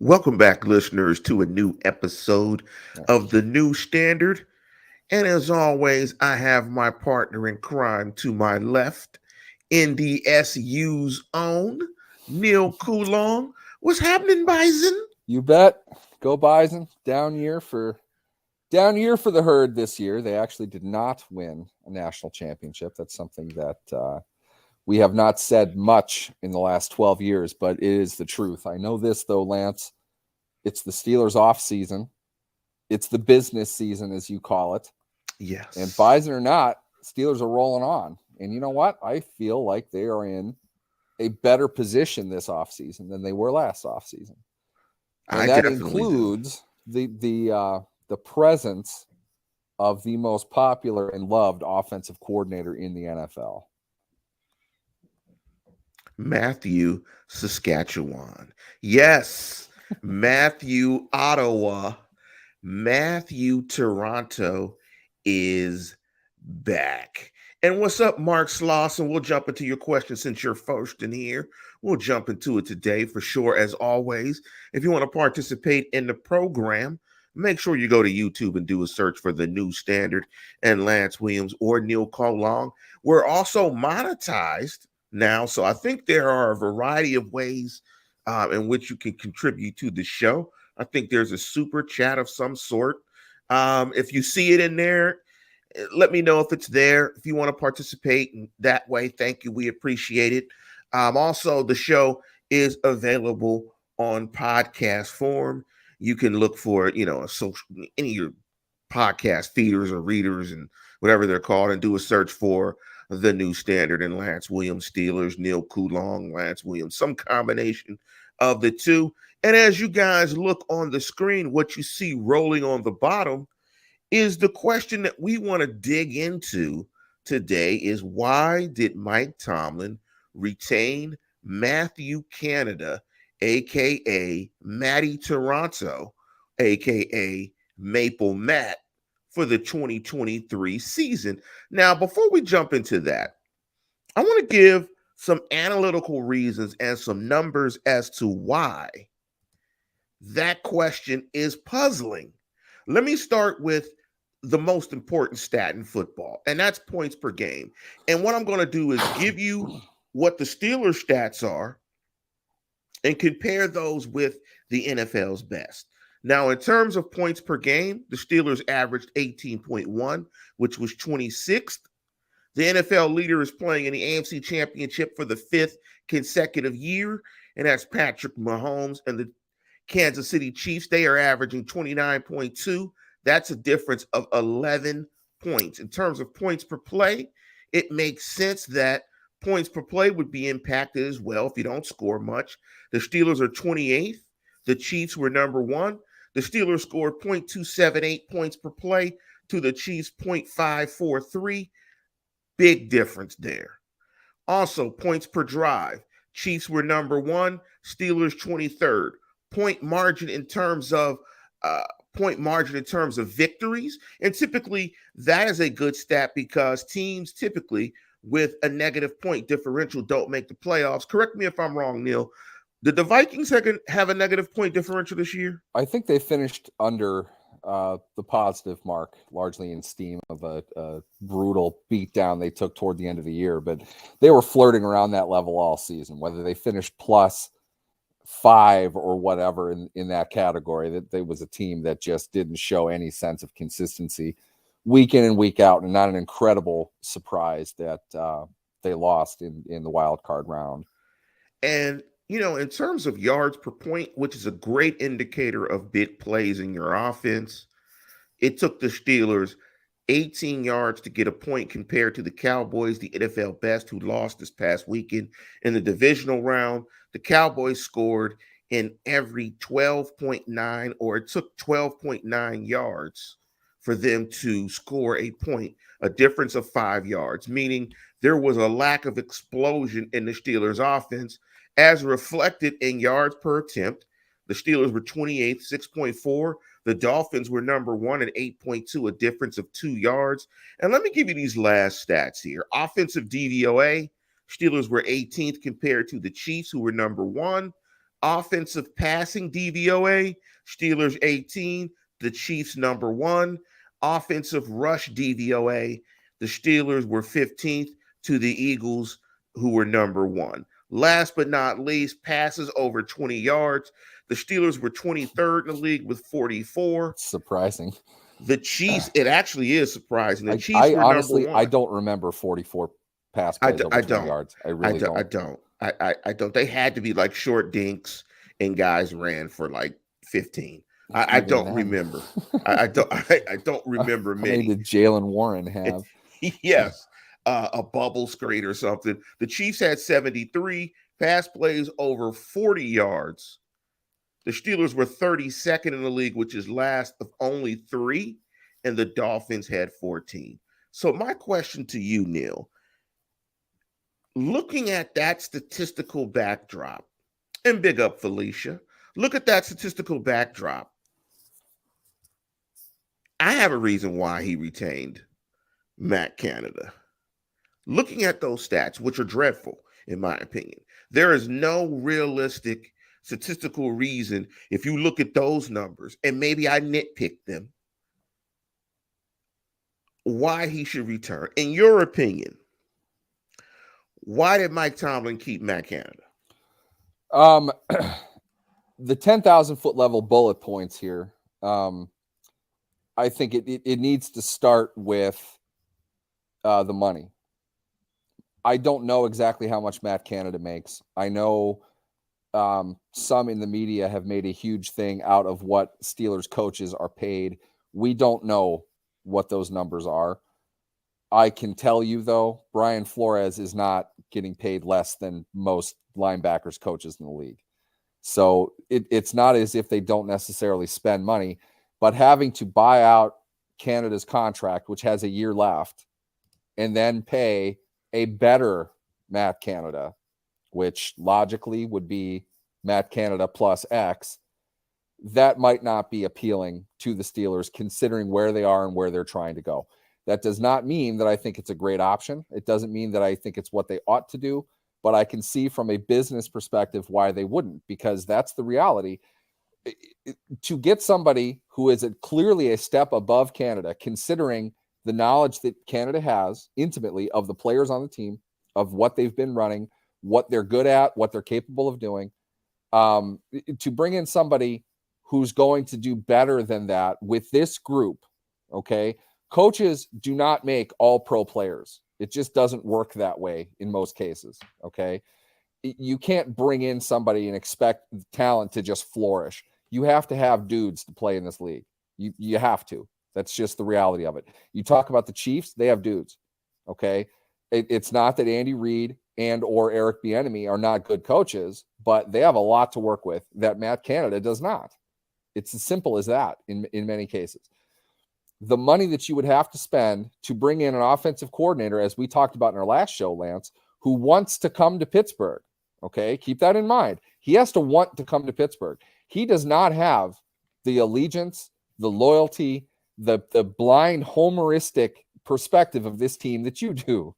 Welcome back, listeners, to a new episode Yeah. of The New Standard. And as always, I have my partner in crime to my left, NDSU's own Neil Coulon. What's happening, Bison? You bet. Go Bison. Down year for the herd this year. They actually did not win a national championship. That's something that we have not said much in the last 12 years, but it is the truth. I know this though, Lance. It's the Steelers off season. It's the business season, as you call it. Yes. And Bison or not, Steelers are rolling on. And you know what? I feel like they are in a better position this offseason than they were last offseason. And that includes the presence of the most popular and loved offensive coordinator in the NFL. Matthew, Saskatchewan. Yes. Matthew, Ottawa. Matthew, Toronto is back. And what's up, Mark Slauson? We'll jump into your question since you're first in here. We'll jump into it today for sure, as always. If you want to participate in the program, make sure you go to YouTube and do a search for The New Standard and Lance Williams or Neil Coulon. We're also monetized now, so I think there are a variety of ways in which you can contribute to the show. I think there's a super chat of some sort. If you see it in there, let me know if it's there. If you want to participate in that way, thank you. We appreciate it. Also, the show is available on podcast form. You can look for it, a social, any of your podcast feeders or readers and whatever they're called, and do a search for The New Standard and Lance Williams Steelers, Neil Coulon, Lance Williams, some combination of the two. And as you guys look on the screen, what you see rolling on the bottom is the question that we want to dig into today is why did Mike Tomlin retain Matthew Canada, a.k.a. Matty Toronto, a.k.a. Maple Matt, for the 2023 season? Now, before we jump into that, I want to give some analytical reasons and some numbers as to why that question is puzzling. Let me start with the most important stat in football, and that's points per game. And what I'm going to do is give you what the Steelers stats are and compare those with the NFL's best. Now, in terms of points per game, the Steelers averaged 18.1, which was 26th. The NFL leader is playing in the AFC Championship for the fifth consecutive year, and that's Patrick Mahomes and the Kansas City Chiefs. They are averaging 29.2. That's a difference of 11 points. In terms of points per play, it makes sense that points per play would be impacted as well if you don't score much. The Steelers are 28th. The Chiefs were number one. The Steelers scored 0.278 points per play to the Chiefs 0.543. Big difference there. Also, points per drive. Chiefs were number one. Steelers 23rd. Point margin in terms of victories. And typically that is a good stat because teams typically with a negative point differential don't make the playoffs. Correct me if I'm wrong, Neil. Did the Vikings have a negative point differential this year? I think they finished under the positive mark, largely in steam of a brutal beatdown they took toward the end of the year. But they were flirting around that level all season, whether they finished plus 5 or whatever in that category. That there was a team that just didn't show any sense of consistency week in and week out, and not an incredible surprise that they lost in the wild card round. And in terms of yards per point, which is a great indicator of big plays in your offense, it took the Steelers 18 yards to get a point compared to the Cowboys, the NFL best, who lost this past weekend in the divisional round. The Cowboys scored in every 12.9, or it took 12.9 yards for them to score a point, a difference of 5 yards, meaning there was a lack of explosion in the Steelers' offense, as reflected in yards per attempt. The Steelers were 28th, 6.4. The Dolphins were number one at 8.2, a difference of 2 yards. And let me give you these last stats here. Offensive DVOA, Steelers were 18th compared to the Chiefs, who were number one. Offensive passing DVOA, Steelers 18, the Chiefs number 1. Offensive rush DVOA, the Steelers were 15th to the Eagles, who were number 1. Last but not least, passes over 20 yards. The Steelers were 23rd in the league with 44. Surprising. The Chiefs, it actually is surprising. The Chiefs I were honestly, number 1. I don't remember 44 pass plays over 20 yards. I really don't. I don't. They had to be like short dinks, and guys ran for like 15. I don't remember. I don't remember How many. did Jalen Warren have? Yes, a bubble screen or something. The Chiefs had 73 pass plays over 40 yards. The Steelers were 32nd in the league, which is last of only 3, and the Dolphins had 14. So my question to you, Neil, looking at that statistical backdrop, and big up Felicia, look at that statistical backdrop. I have a reason why he retained Matt Canada. Looking at those stats, which are dreadful, in my opinion, there is no realistic statistical reason, if you look at those numbers, and maybe I nitpick them, why he should return. In your opinion, why did Mike Tomlin keep Matt Canada? The 10,000 foot level bullet points here. I think it needs to start with the money. I don't know exactly how much Matt Canada makes. I know some in the media have made a huge thing out of what Steelers coaches are paid. We don't know what those numbers are. I can tell you, though, Brian Flores is not getting paid less than most linebackers coaches in the league. So it's not as if they don't necessarily spend money, but having to buy out Canada's contract, which has a year left, and then pay a better Matt Canada, which logically would be Matt Canada plus X, that might not be appealing to the Steelers considering where they are and where they're trying to go. That does not mean that I think it's a great option. It doesn't mean that I think it's what they ought to do, but I can see from a business perspective why they wouldn't, because that's the reality. To get somebody who is clearly a step above Canada, considering the knowledge that Canada has intimately of the players on the team, of what they've been running, what they're good at, what they're capable of doing, to bring in somebody who's going to do better than that with this group, okay? Coaches do not make all pro players. It just doesn't work that way in most cases, okay? You can't bring in somebody and expect talent to just flourish. You have to have dudes to play in this league. You have to. That's just the reality of it. You talk about the Chiefs, they have dudes, okay? It's not that Andy Reid and or Eric Bieniemy are not good coaches, but they have a lot to work with that Matt Canada does not. It's as simple as that in many cases. The money that you would have to spend to bring in an offensive coordinator, as we talked about in our last show, Lance, who wants to come to Pittsburgh, okay? Keep that in mind. He has to want to come to Pittsburgh. He does not have the allegiance, the loyalty, the blind homeristic perspective of this team that you do.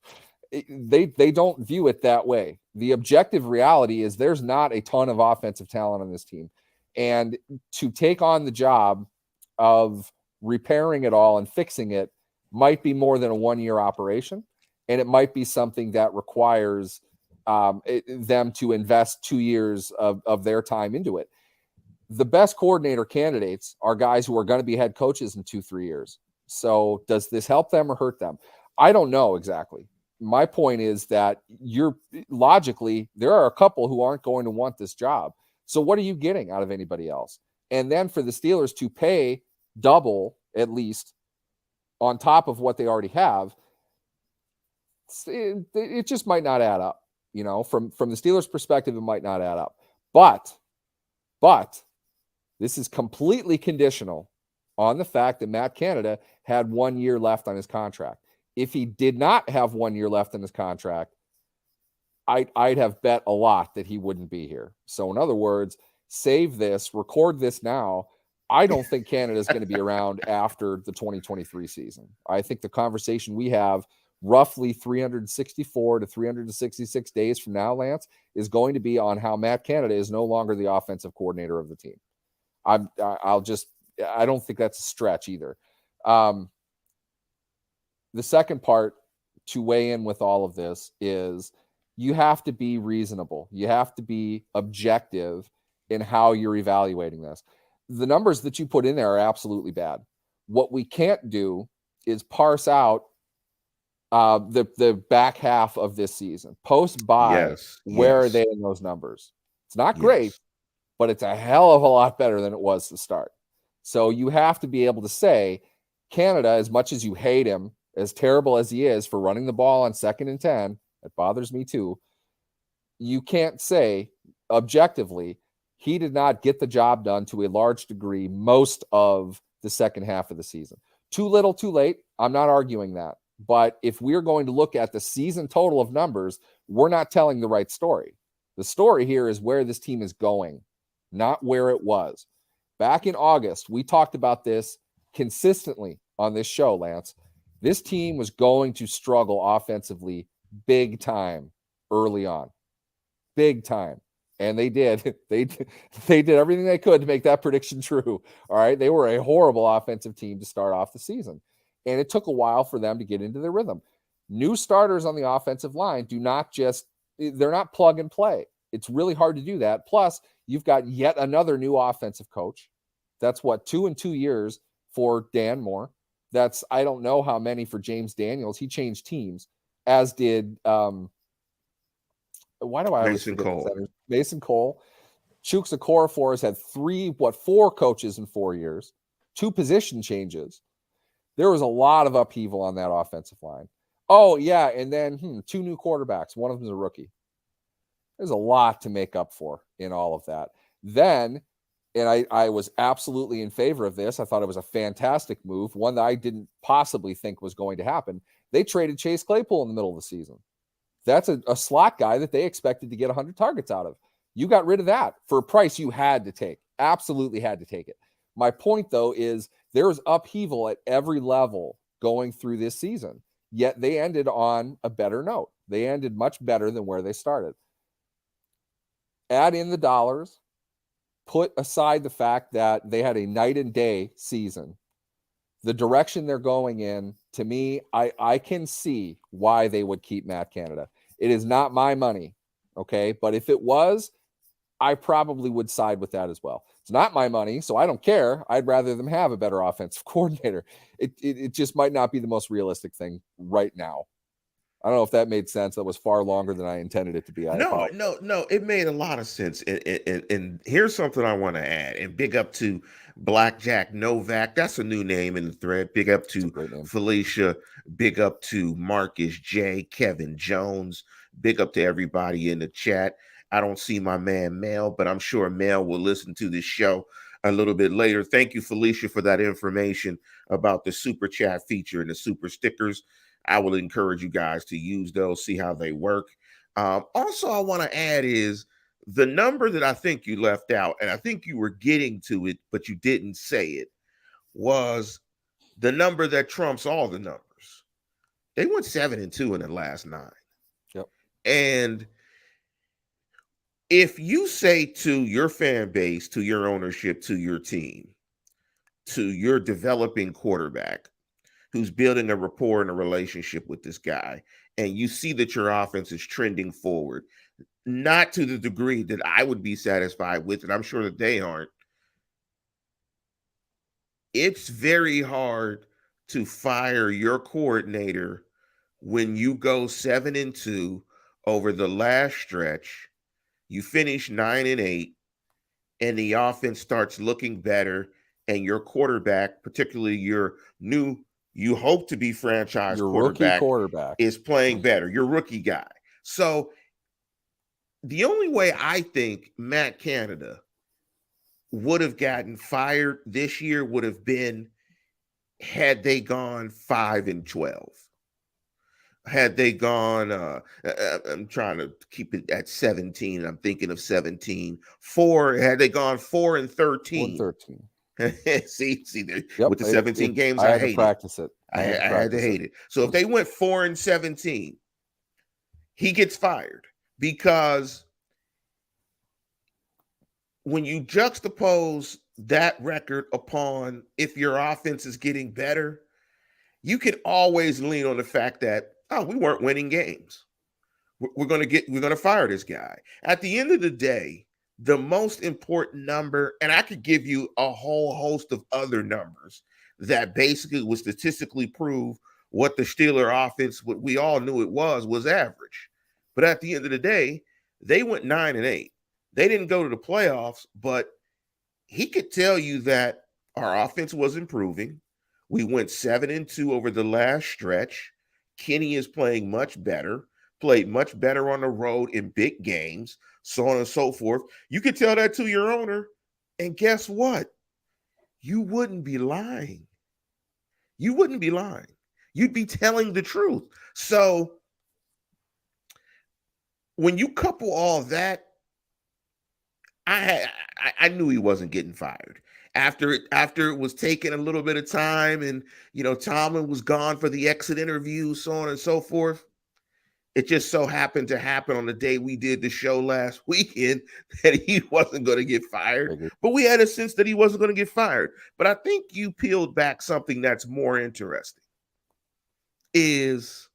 They don't view it that way. The objective reality is there's not a ton of offensive talent on this team. And to take on the job of repairing it all and fixing it might be more than a one-year operation. And it might be something that requires them to invest 2 years of their time into it. The best coordinator candidates are guys who are going to be head coaches in 2-3 years. So does this help them or hurt them? I don't know exactly. My point is that logically, there are a couple who aren't going to want this job. So what are you getting out of anybody else? And then for the Steelers to pay double, at least, on top of what they already have, it just might not add up. You know, from the Steelers' perspective, it might not add up. But this is completely conditional on the fact that Matt Canada had 1 year left on his contract. If he did not have 1 year left in his contract, I'd have bet a lot that he wouldn't be here. So in other words, save this, record this now. I don't think Canada is going to be around after the 2023 season. I think the conversation we have roughly 364 to 366 days from now, Lance, is going to be on how Matt Canada is no longer the offensive coordinator of the team. I don't think that's a stretch either. The second part to weigh in with all of this is you have to be reasonable. You have to be objective in how you're evaluating this. The numbers that you put in there are absolutely bad. What we can't do is parse out the back half of this season. Post bye, where are they in those numbers? It's not great, but it's a hell of a lot better than it was to start. So you have to be able to say, Canada, as much as you hate him, as terrible as he is for running the ball on 2nd and 10, that bothers me too. You can't say objectively he did not get the job done to a large degree most of the second half of the season. Too little, too late. I'm not arguing that. But if we're going to look at the season total of numbers, we're not telling the right story. The story here is where this team is going, not where it was. Back in August, we talked about this consistently on this show, Lance. This team was going to struggle offensively big time early on. Big time. And they did. They did everything they could to make that prediction true. All right. They were a horrible offensive team to start off the season. And it took a while for them to get into their rhythm. New starters on the offensive line they're not plug and play. It's really hard to do that. Plus, you've got yet another new offensive coach. That's 2 and 2 years for Dan Moore. That's, I don't know how many for James Daniels. He changed teams, as did, why do I always forget Cole. Mason Cole. Chuksa Okorafor has had 4 coaches in 4 years, 2 position changes. There was a lot of upheaval on that offensive line. Oh, yeah, and then 2 new quarterbacks. One of them is a rookie. There's a lot to make up for in all of that. Then, and I was absolutely in favor of this. I thought it was a fantastic move, one that I didn't possibly think was going to happen. They traded Chase Claypool in the middle of the season. That's a slot guy that they expected to get 100 targets out of. You got rid of that for a price you had to take. Absolutely had to take it. My point, though, is there was upheaval at every level going through this season, yet they ended on a better note. They ended much better than where they started. Add in the dollars, put aside the fact that they had a night and day season. The direction they're going in, to me, I can see why they would keep Matt Canada. It is not my money, okay? But if it was, I probably would side with that as well. It's not my money, so I don't care. I'd rather them have a better offensive coordinator. It just might not be the most realistic thing right now. I don't know if that made sense. That was far longer than I intended it to be. No, it made a lot of sense. And here's something I want to add. And big up to Blackjack Novak. That's a new name in the thread. Big up to Felicia. Big up to Marcus J. Kevin Jones. Big up to everybody in the chat. I don't see my man Mel, but I'm sure Mel will listen to this show a little bit later. Thank you, Felicia, for that information about the super chat feature and the super stickers. I will encourage you guys to use those, see how they work. Also, I want to add is the number that I think you left out, and I think you were getting to it, but you didn't say it, was the number that trumps all the numbers. They went 7-2 in the last 9. Yep. And if you say to your fan base, to your ownership, to your team, to your developing quarterback who's building a rapport and a relationship with this guy, and you see that your offense is trending forward, not to the degree that I would be satisfied with, and I'm sure that they aren't, it's very hard to fire your coordinator when you go 7-2 over the last stretch. You finish 9-8, and the offense starts looking better, and your quarterback, particularly your new, you hope to be franchise your quarterback, is playing better. Your rookie guy. So the only way I think Matt Canada would have gotten fired this year would have been had they gone 5-12. Had they gone, I'm trying to keep it at 17. I'm thinking of 17. Had they gone 4-13. 4-13. see, with the 17 games, I had to practice it. I had to hate it. So if they went 4-17, he gets fired because when you juxtapose that record upon if your offense is getting better, you can always lean on the fact that, oh, we weren't winning games. We're going to fire this guy. At the end of the day, the most important number, and I could give you a whole host of other numbers that basically would statistically prove what the Steeler offense, what we all knew it was average. But at the end of the day, they went 9-8. They didn't go to the playoffs, but he could tell you that our offense was improving. We went 7-2 over the last stretch. Kenny is playing much better, played much better on the road in big games, so on and so forth. You could tell that to your owner, and guess what? You wouldn't be lying. You wouldn't be lying. You'd be telling the truth. So when you couple all that, I knew he wasn't getting fired. After it was taking a little bit of time, and Tomlin was gone for the exit interview, so on and so forth. It just so happened to happen on the day we did the show last weekend that he wasn't going to get fired. But we had a sense that he wasn't going to get fired. But I think you peeled back something that's more interesting. Is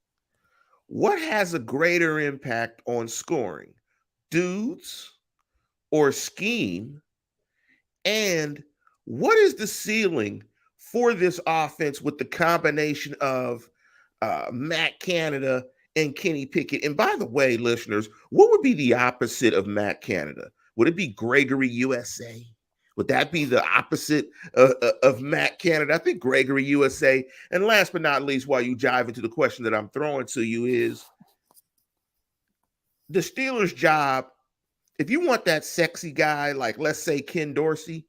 what has a greater impact on scoring, dudes or scheme? And what is the ceiling for this offense with the combination of Matt Canada and Kenny Pickett? And by the way, listeners, what would be the opposite of Matt Canada? Would it be Gregory USA? Would that be the opposite of Matt Canada? I think Gregory USA. And last but not least, while you dive into the question that I'm throwing to you, is the Steelers' job. If you want that sexy guy, like let's say Ken Dorsey,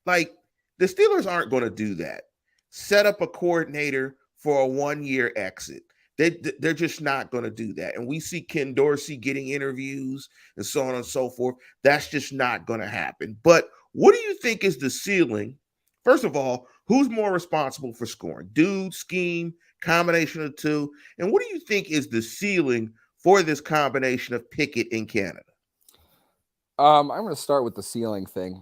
like the Steelers aren't going to do that. Set up a coordinator for a 1-year exit. They're just not going to do that. And we see Ken Dorsey getting interviews and so on and so forth. That's just not going to happen. But what do you think is the ceiling? First of all, who's more responsible for scoring? Dude, scheme, combination of the two? And what do you think is the ceiling for this combination of Pickett and Canada? I'm going to start with the ceiling thing.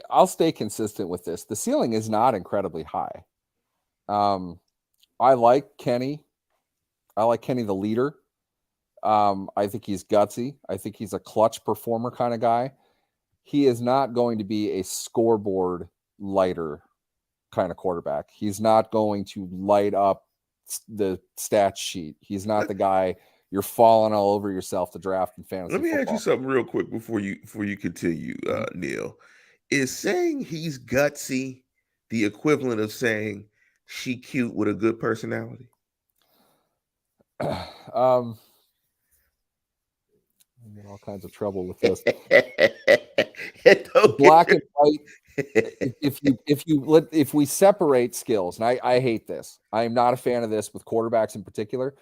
I'll stay consistent with this. The ceiling is not incredibly high. I like Kenny. I like Kenny the leader. I think he's gutsy. I think he's a clutch performer kind of guy. He is not going to be a scoreboard lighter kind of quarterback. He's not going to light up the stat sheet. He's not the guy you're falling all over yourself to draft in fantasy Let me football. ask you something real quick before you continue, Neil. Is saying he's gutsy the equivalent of saying she cute with a good personality? I'm in all kinds of trouble with this. Black and white. If we separate skills, and I hate this. I am not a fan of this with quarterbacks in particular.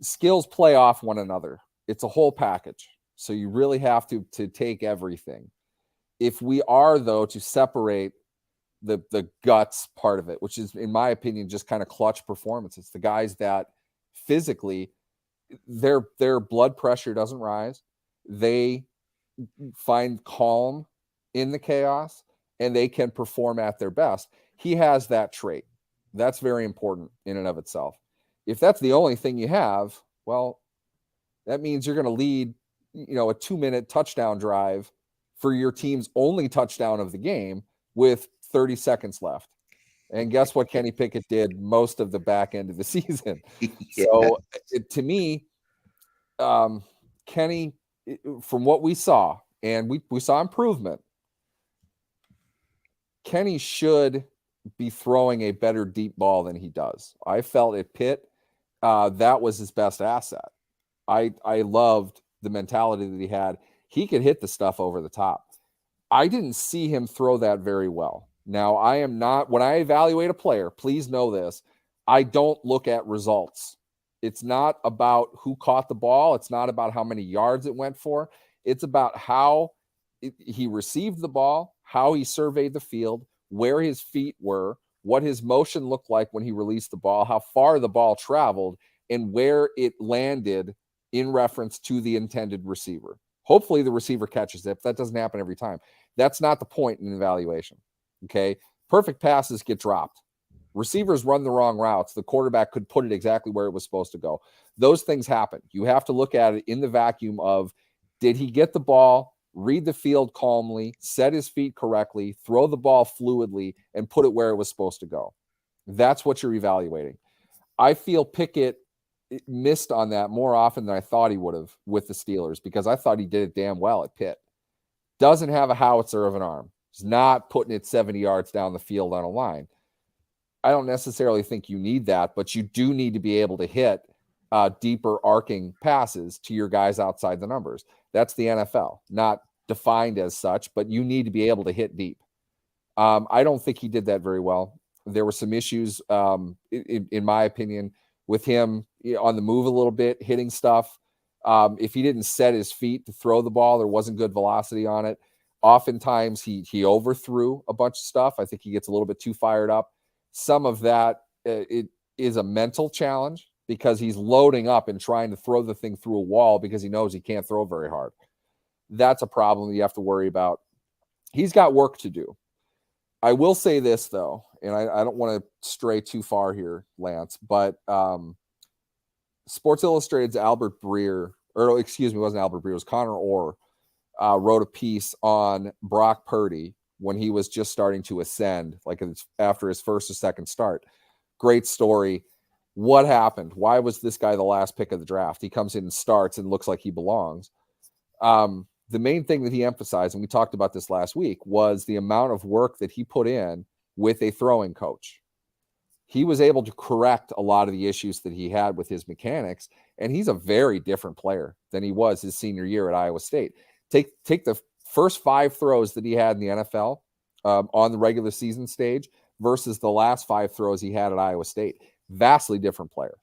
Skills play off one another. It's a whole package. So you really have to take everything. If we are, though, to separate the guts part of it, which is, in my opinion, just kind of clutch performance. It's the guys that physically their blood pressure doesn't rise. They find calm in the chaos, and they can perform at their best. He has that trait. That's very important in and of itself. If that's the only thing you have, well, that means you're going to lead, a 2-minute touchdown drive for your team's only touchdown of the game with 30 seconds left. And guess what Kenny Pickett did most of the back end of the season? Yeah. So to me, Kenny, from what we saw, and we saw improvement, Kenny should be throwing a better deep ball than he does. I felt at Pitt, that was his best asset. I loved the mentality that he had. He could hit the stuff over the top. I didn't see him throw that very well. Now, I am not, when I evaluate a player, please know this, I don't look at results. It's not about who caught the ball. It's not about how many yards it went for. It's about how he received the ball, how he surveyed the field, where his feet were, what his motion looked like when he released the ball, how far the ball traveled, and where it landed in reference to the intended receiver. Hopefully the receiver catches it, but that doesn't happen every time. That's not the point in evaluation. Okay. Perfect passes get dropped. Receivers run the wrong routes. The quarterback could put it exactly where it was supposed to go. Those things happen. You have to look at it in the vacuum of, did he get the ball, read the field calmly, set his feet correctly, throw the ball fluidly, and put it where it was supposed to go? That's what you're evaluating. I feel Pickett missed on that more often than I thought he would have with the Steelers, because I thought he did it damn well at Pitt. Doesn't have a howitzer of an arm. He's not putting it 70 yards down the field on a line. I don't necessarily think you need that, but you do need to be able to hit deeper arcing passes to your guys outside the numbers. That's the NFL, not defined as such, but you need to be able to hit deep. I don't think he did that very well. There were some issues, in my opinion, with him on the move a little bit, hitting stuff. If he didn't set his feet to throw the ball, there wasn't good velocity on it. Oftentimes he overthrew a bunch of stuff. I think he gets a little bit too fired up. Some of that it is a mental challenge, because he's loading up and trying to throw the thing through a wall because he knows he can't throw very hard. That's a problem you have to worry about. He's got work to do. I will say this, though, and I don't want to stray too far here, Lance, but Sports Illustrated's Albert Breer, or excuse me, it wasn't Albert Breer, it was Connor Orr, wrote a piece on Brock Purdy when he was just starting to ascend, like after his first or second start. Great story. What happened? Why was this guy the last pick of the draft? He comes in and starts and looks like he belongs. The main thing that he emphasized, and we talked about this last week, was the amount of work that he put in with a throwing coach. He was able to correct a lot of the issues that he had with his mechanics, and he's a very different player than he was his senior year at Iowa State. Take the first 5 throws that he had in the NFL on the regular season stage versus the last 5 throws he had at Iowa State. Vastly different player.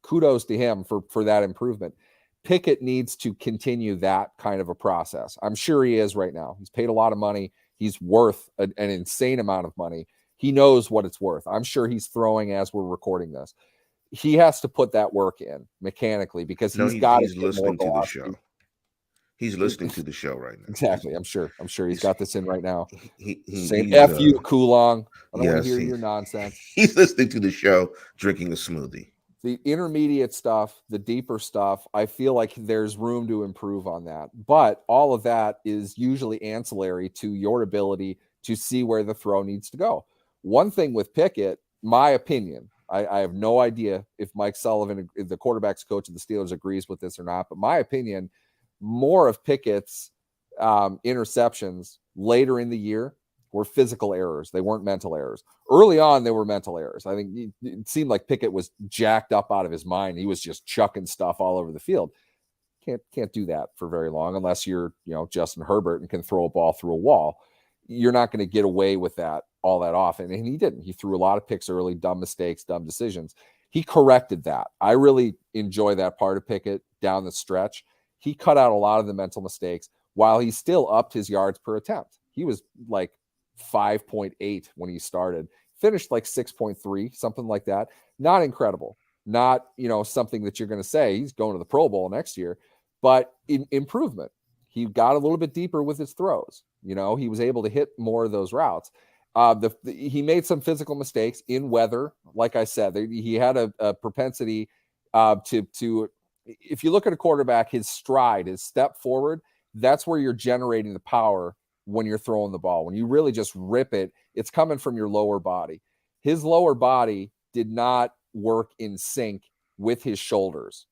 Kudos to him for that improvement. Pickett needs to continue that kind of a process. I'm sure he is right now. He's paid a lot of money. He's worth an insane amount of money. He knows what it's worth. I'm sure he's throwing as we're recording this. He has to put that work in mechanically, because he's got to get more velocity. He's listening to the show right now. Exactly. I'm sure he's got this in right now. Saying F you, Coulong. I don't want to hear your nonsense. He's listening to the show, drinking a smoothie. The intermediate stuff, the deeper stuff, I feel like there's room to improve on that. But all of that is usually ancillary to your ability to see where the throw needs to go. One thing with Pickett, my opinion, I have no idea if Mike Sullivan, the quarterback's coach of the Steelers, agrees with this or not, but my opinion, more of Pickett's interceptions later in the year were physical errors. They weren't mental errors. Early on, they were mental errors. I think it seemed like Pickett was jacked up out of his mind. He was just chucking stuff all over the field. Can't do that for very long unless you're, Justin Herbert and can throw a ball through a wall. You're not going to get away with that all that often. And he didn't. He threw a lot of picks early, dumb mistakes, dumb decisions. He corrected that. I really enjoy that part of Pickett down the stretch. He cut out a lot of the mental mistakes while he still upped his yards per attempt. He was like 5.8 when he started, finished like 6.3, something like that. Not incredible. Not, something that you're going to say he's going to the Pro Bowl next year, but improvement. He got a little bit deeper with his throws. He was able to hit more of those routes. He made some physical mistakes in weather. Like I said, he had a propensity to, if you look at a quarterback, his stride, his step forward, that's where you're generating the power when you're throwing the ball. When you really just rip it, it's coming from your lower body. His lower body did not work in sync with his shoulders.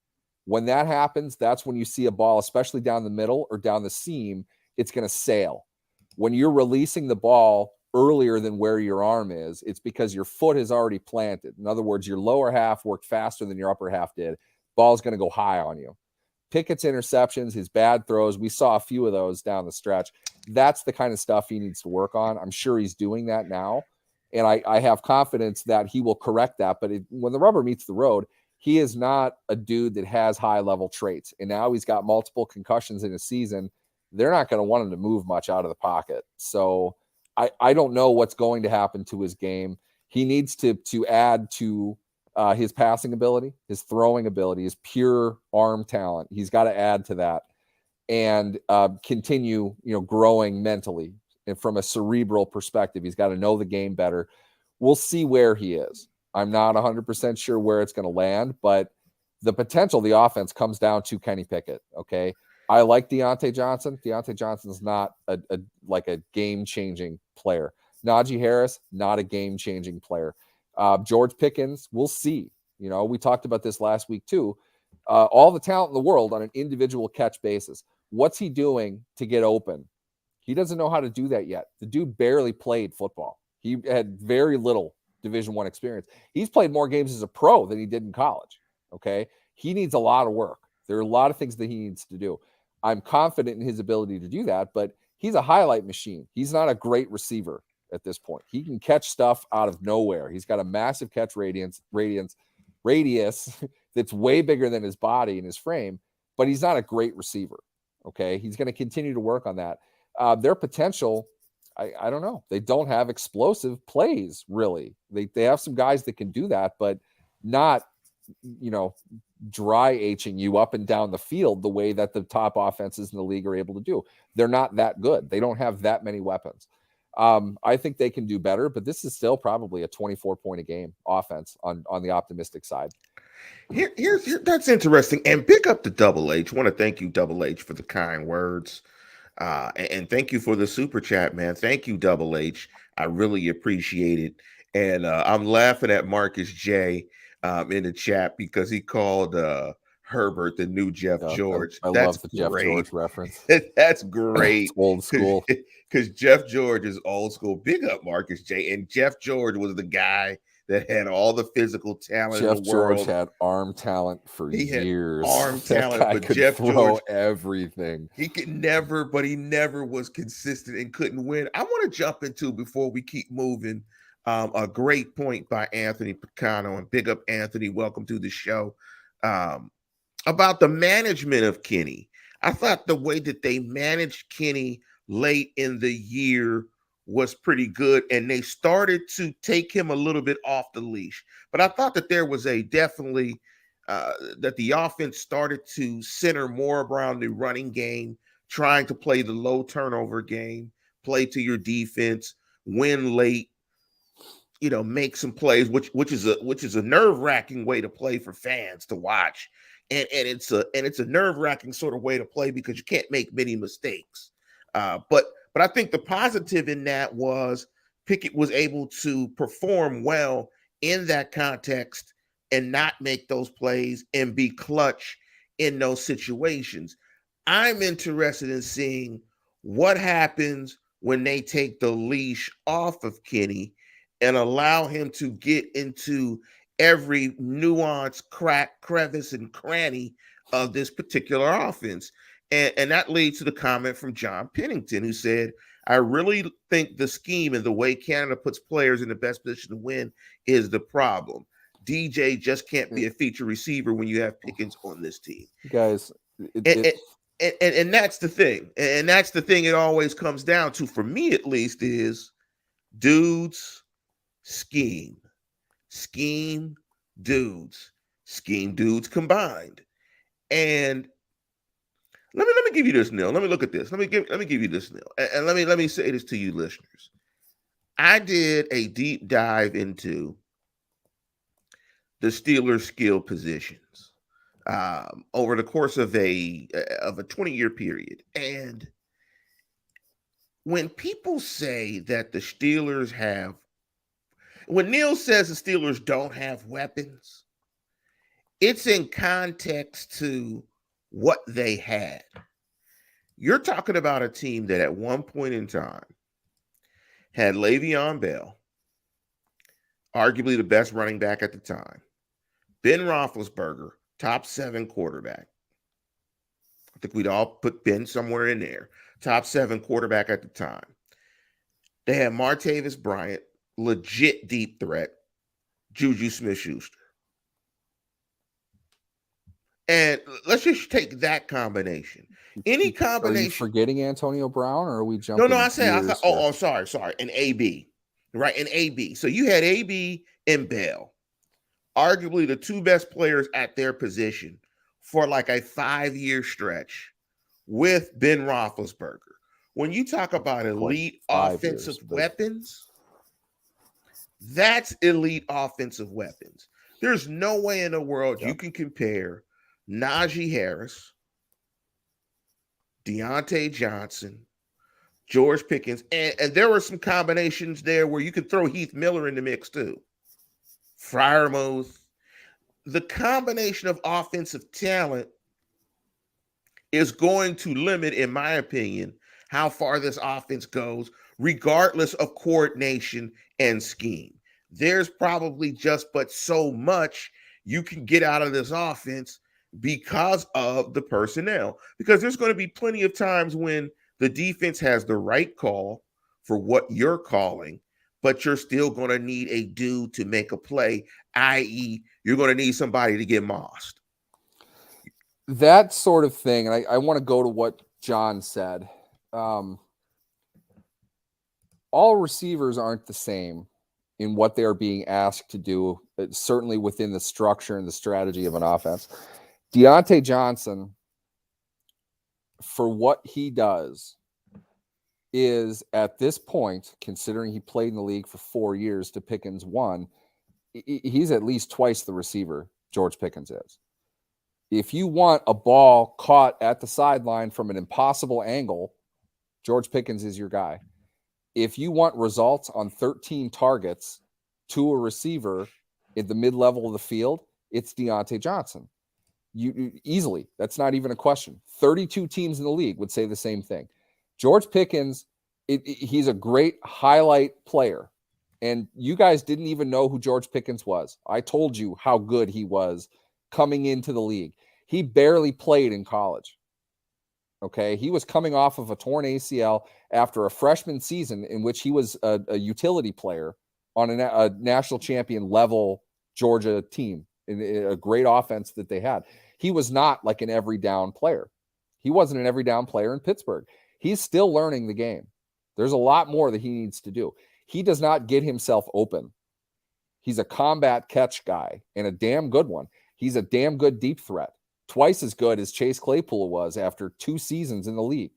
When that happens, that's when you see a ball, especially down the middle or down the seam, it's going to sail. When you're releasing the ball earlier than where your arm is, it's because your foot is already planted. In other words, your lower half worked faster than your upper half did. Ball's going to go high on you. Pickett's interceptions, his bad throws, we saw a few of those down the stretch. That's the kind of stuff he needs to work on. I'm sure he's doing that now. And I have confidence that he will correct that. But when the rubber meets the road, he is not a dude that has high-level traits. And now he's got multiple concussions in a season. They're not going to want him to move much out of the pocket. So I don't know what's going to happen to his game. He needs to add to his passing ability, his throwing ability, his pure arm talent. He's got to add to that and continue, growing mentally and from a cerebral perspective. He's got to know the game better. We'll see where he is. I'm not 100% sure where it's going to land, but the potential of the offense comes down to Kenny Pickett. Okay. I like Deontay Johnson. Deontay Johnson's not a game-changing player. Najee Harris, not a game-changing player. George Pickens, we'll see. We talked about this last week too. All the talent in the world on an individual catch basis. What's he doing to get open? He doesn't know how to do that yet. The dude barely played football. He had very little Division I experience. He's played more games as a pro than he did in college. Okay. He needs a lot of work. There are a lot of things that he needs to do. I'm confident in his ability to do that, but he's a highlight machine. He's not a great receiver at this point. He can catch stuff out of nowhere. He's got a massive catch radius that's way bigger than his body and his frame, but he's not a great receiver. Okay. He's going to continue to work on that. Their potential, I don't know. They don't have explosive plays, really. They have some guys that can do that, but not, dry H-ing you up and down the field the way that the top offenses in the league are able to do. They're not that good. They don't have that many weapons. I think they can do better, but this is still probably a 24-point a game offense on the optimistic side. Here's that's interesting. And pick up the Double H. I want to thank you, Double H, for the kind words. And thank you for the super chat, man. Thank you, Double H. I really appreciate it. And I'm laughing at Marcus J in the chat because he called Herbert the new Jeff George. I love the Jeff George reference. That's great. It's old school. Because Jeff George is old school. Big up Marcus J. And Jeff George was the guy that had all the physical talent in the world. Jeff George had arm talent for years. Arm talent, but could Jeff throw George everything. He never was consistent and couldn't win. I want to jump into, before we keep moving, a great point by Anthony Picano, and big up Anthony. Welcome to the show. About the management of Kenny. I thought the way that they managed Kenny late in the year was pretty good, and they started to take him a little bit off the leash. But I thought that there was definitely that the offense started to center more around the running game, trying to play the low turnover game, play to your defense, win late, make some plays, which is a nerve-wracking way to play for fans to watch. And it's a nerve-wracking sort of way to play because you can't make many mistakes. But I think the positive in that was Pickett was able to perform well in that context and not make those plays and be clutch in those situations. I'm interested in seeing what happens when they take the leash off of Kenny and allow him to get into every nuance, crack, crevice, and cranny of this particular offense. And that leads to the comment from John Pennington, who said, I really think the scheme and the way Canada puts players in the best position to win is the problem. DJ just can't be a feature receiver when you have Pickens on this team. Guys, and that's the thing. And that's the thing it always comes down to, for me at least, is dudes, scheme, dudes combined. And let me give you this, Neil. Let me look at this. Let me give you this, Neil. And let me say this to you listeners. I did a deep dive into the Steelers' skill positions over the course of a 20-year period. And when people say that the Steelers have, when Neil says the Steelers don't have weapons, it's in context to what they had. You're talking about a team that at one point in time had Le'Veon Bell, arguably the best running back at the time, Ben Roethlisberger, top 7 quarterback. I think we'd all put Ben somewhere in there. Top 7 quarterback at the time. They had Martavis Bryant, legit deep threat, Juju Smith-Schuster. And let's just take that combination. Any combination. Are you forgetting Antonio Brown, or are we jumping? No, I said, sorry. And AB. right? And AB. So you had AB and Bell, arguably the two best players at their position for like a 5-year stretch with Ben Roethlisberger. When you talk about elite 5 years, offensive but weapons, that's elite offensive weapons. There's no way in the world you yep. can compare Najee Harris, Deontay Johnson, George Pickens, and there were some combinations there where you could throw Heath Miller in the mix too. Fryermuth. The combination of offensive talent is going to limit, in my opinion, how far this offense goes, regardless of coordination and scheme. There's probably just but so much you can get out of this offense because of the personnel. Because there's going to be plenty of times when the defense has the right call for what you're calling, but you're still going to need a dude to make a play, i.e., you're going to need somebody to get mossed. That sort of thing, and I want to go to what John said. All receivers aren't the same in what they are being asked to do, certainly within the structure and the strategy of an offense. Deontay Johnson, for what he does, is at this point, considering he played in the league for 4 years to Pickens 1, he's at least twice the receiver George Pickens is. If you want a ball caught at the sideline from an impossible angle, George Pickens is your guy. If you want results on 13 targets to a receiver at the mid-level of the field, it's Deontay Johnson. You easily, that's not even a question. 32 teams in the league would say the same thing. George Pickens, he's a great highlight player. And you guys didn't even know who George Pickens was. I told you how good he was coming into the league. He barely played in college. Okay. He was coming off of a torn ACL after a freshman season in which he was a utility player on a national champion level Georgia team, in a great offense that they had. He was not like an every down player. He wasn't an every down player in Pittsburgh. He's still learning the game. There's a lot more that he needs to do. He does not get himself open. He's a combat catch guy and a damn good one. He's a damn good deep threat. Twice as good as Chase Claypool was after 2 seasons in the league.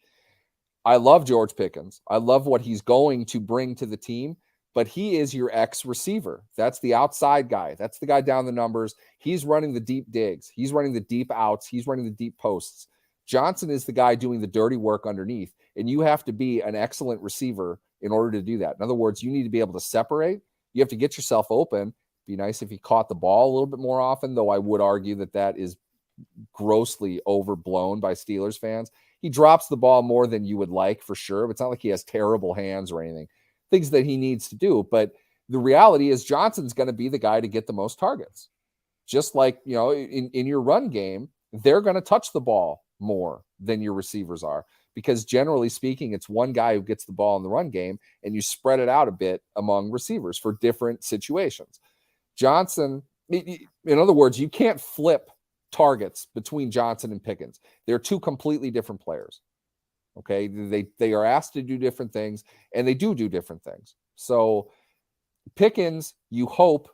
I love George Pickens. I love what he's going to bring to the team, but he is your X receiver. That's the outside guy. That's the guy down the numbers. He's running the deep digs. He's running the deep outs. He's running the deep posts. Johnson is the guy doing the dirty work underneath, and you have to be an excellent receiver in order to do that. In other words, you need to be able to separate. You have to get yourself open. Be nice if he caught the ball a little bit more often, though I would argue that that is grossly overblown by Steelers fans. He drops the ball more than you would like, for sure. But it's not like he has terrible hands or anything. Things that he needs to do. But the reality is Johnson's going to be the guy to get the most targets. Just like, you know, in your run game, they're going to touch the ball more than your receivers are. Because generally speaking, it's one guy who gets the ball in the run game, and you spread it out a bit among receivers for different situations. Johnson, in other words, you can't flip targets between Johnson and Pickens. They're two completely different players. Okay. They are asked to do different things, and they do different things. So Pickens, you hope,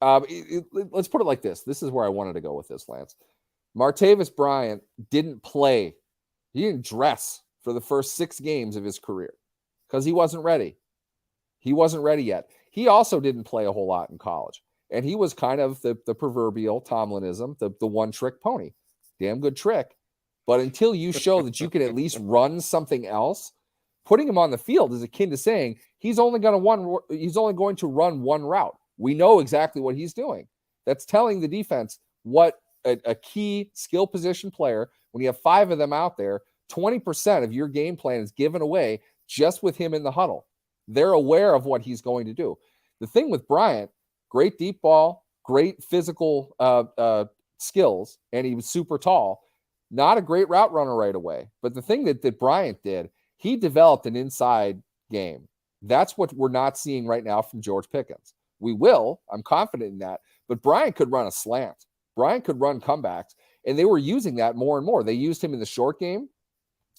let's put it like this. This is where I wanted to go with this, Lance. Martavis Bryant didn't play. He didn't dress for the first 6 games of his career because he wasn't ready. He wasn't ready yet. He also didn't play a whole lot in college. And he was kind of the proverbial Tomlinism, the one-trick pony. Damn good trick. But until you show that you can at least run something else, putting him on the field is akin to saying he's only going to run one route. We know exactly what he's doing. That's telling the defense what a key skill position player, when you have 5 of them out there, 20% of your game plan is given away just with him in the huddle. They're aware of what he's going to do. The thing with Bryant, great deep ball, great physical skills, and he was super tall. Not a great route runner right away. But the thing that Bryant did, he developed an inside game. That's what we're not seeing right now from George Pickens. We will. I'm confident in that. But Bryant could run a slant. Bryant could run comebacks. And they were using that more and more. They used him in the short game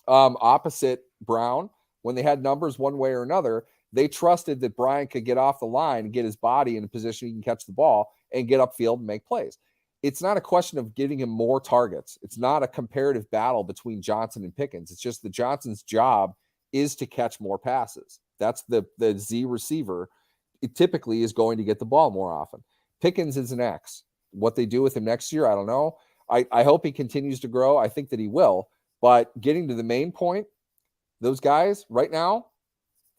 opposite Brown when they had numbers one way or another. They trusted that Bryant could get off the line and get his body in a position he can catch the ball and get upfield and make plays. It's not a question of giving him more targets. It's not a comparative battle between Johnson and Pickens. It's just that Johnson's job is to catch more passes. That's the Z receiver. It typically is going to get the ball more often. Pickens is an X. What they do with him next year, I don't know. I hope he continues to grow. I think that he will. But getting to the main point, those guys right now,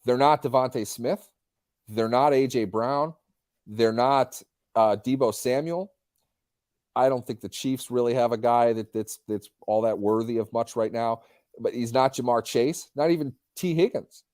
they're not Devontae Smith. They're not A.J. Brown. They're not Deebo Samuel. I don't think the Chiefs really have a guy that's all that worthy of much right now. But he's not Jamar Chase, not even T. Higgins.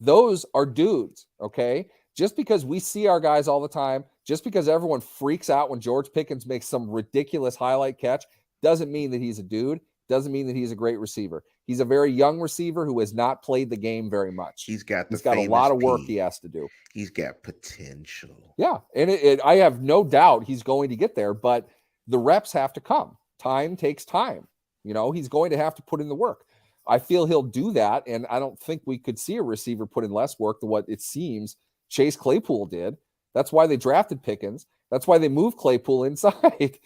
Those are dudes, okay? Just because we see our guys all the time, just because everyone freaks out when George Pickens makes some ridiculous highlight catch, doesn't mean that he's a dude, doesn't mean that he's a great receiver. He's a very young receiver who has not played the game very much. He's got a lot of work he has to do. He's got potential. Yeah, and I have no doubt he's going to get there, but the reps have to come. Time takes time. He's going to have to put in the work. I feel he'll do that, and I don't think we could see a receiver put in less work than what it seems Chase Claypool did. That's why they drafted Pickens. That's why they moved Claypool inside.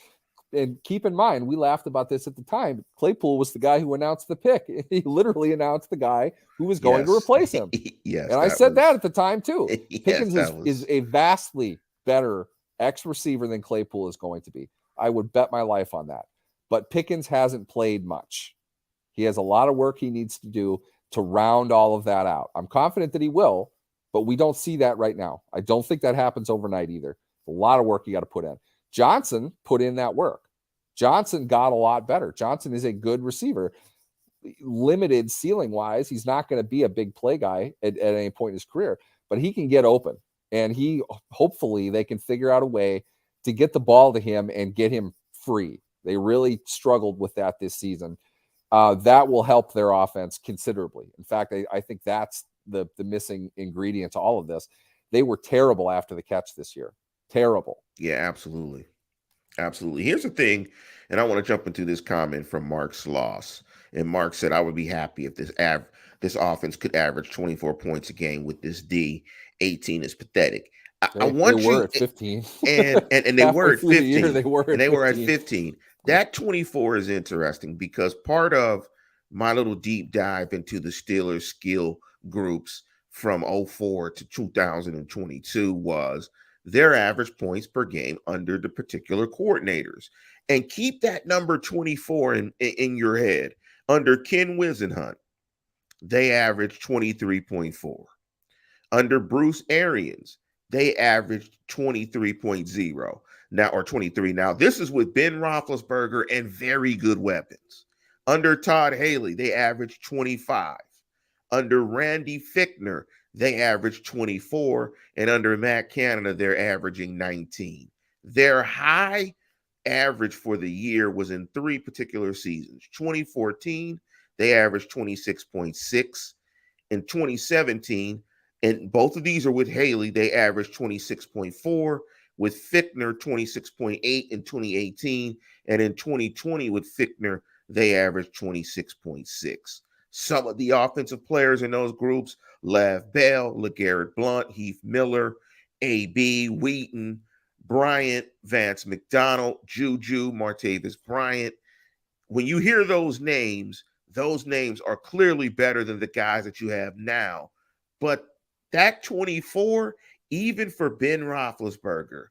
And keep in mind, we laughed about this at the time. Claypool was the guy who announced the pick. He literally announced the guy who was going to replace him. Yes, and I said that at the time too. Yes, Pickens is a vastly better X receiver than Claypool is going to be. I would bet my life on that. But Pickens hasn't played much. He has a lot of work he needs to do to round all of that out. I'm confident that he will, but we don't see that right now. I don't think that happens overnight either. A lot of work you got to put in. Johnson put in that work. Johnson got a lot better. Johnson is a good receiver. Limited ceiling-wise, he's not going to be a big play guy at any point in his career, but he can get open. And hopefully they can figure out a way to get the ball to him and get him free. They really struggled with that this season. That will help their offense considerably. In fact, I think that's the missing ingredient to all of this. They were terrible after the catch this year. Terrible. Yeah, absolutely. Absolutely. Here's the thing, and I want to jump into this comment from Mark Sloss. And Mark said, I would be happy if this offense could average 24 points a game with this D. 18 is pathetic. They were at 15. And they were at 15. They were at 15. That 24 is interesting because part of my little deep dive into the Steelers skill groups from 2004 to 2022 was their average points per game under the particular coordinators. And keep that number 24 in your head. Under Ken Wisenhunt, they averaged 23.4. Under Bruce Arians, they averaged 23.0 now, or 23. Now, this is with Ben Roethlisberger and very good weapons. Under Todd Haley, they averaged 25. Under Randy Fichtner, they averaged 24. And under Matt Canada, they're averaging 19. Their high average for the year was in 3 particular seasons. 2014, they averaged 26.6. In 2017, and both of these are with Haley, they averaged 26.4. With Fichtner, 26.8 in 2018. And in 2020 with Fichtner, they averaged 26.6. Some of the offensive players in those groups, Lev Bell, LeGarrette Blount, Heath Miller, A.B., Wheaton, Bryant, Vance McDonald, Juju, Martavis Bryant. When you hear those names are clearly better than the guys that you have now. But that 24, even for Ben Roethlisberger,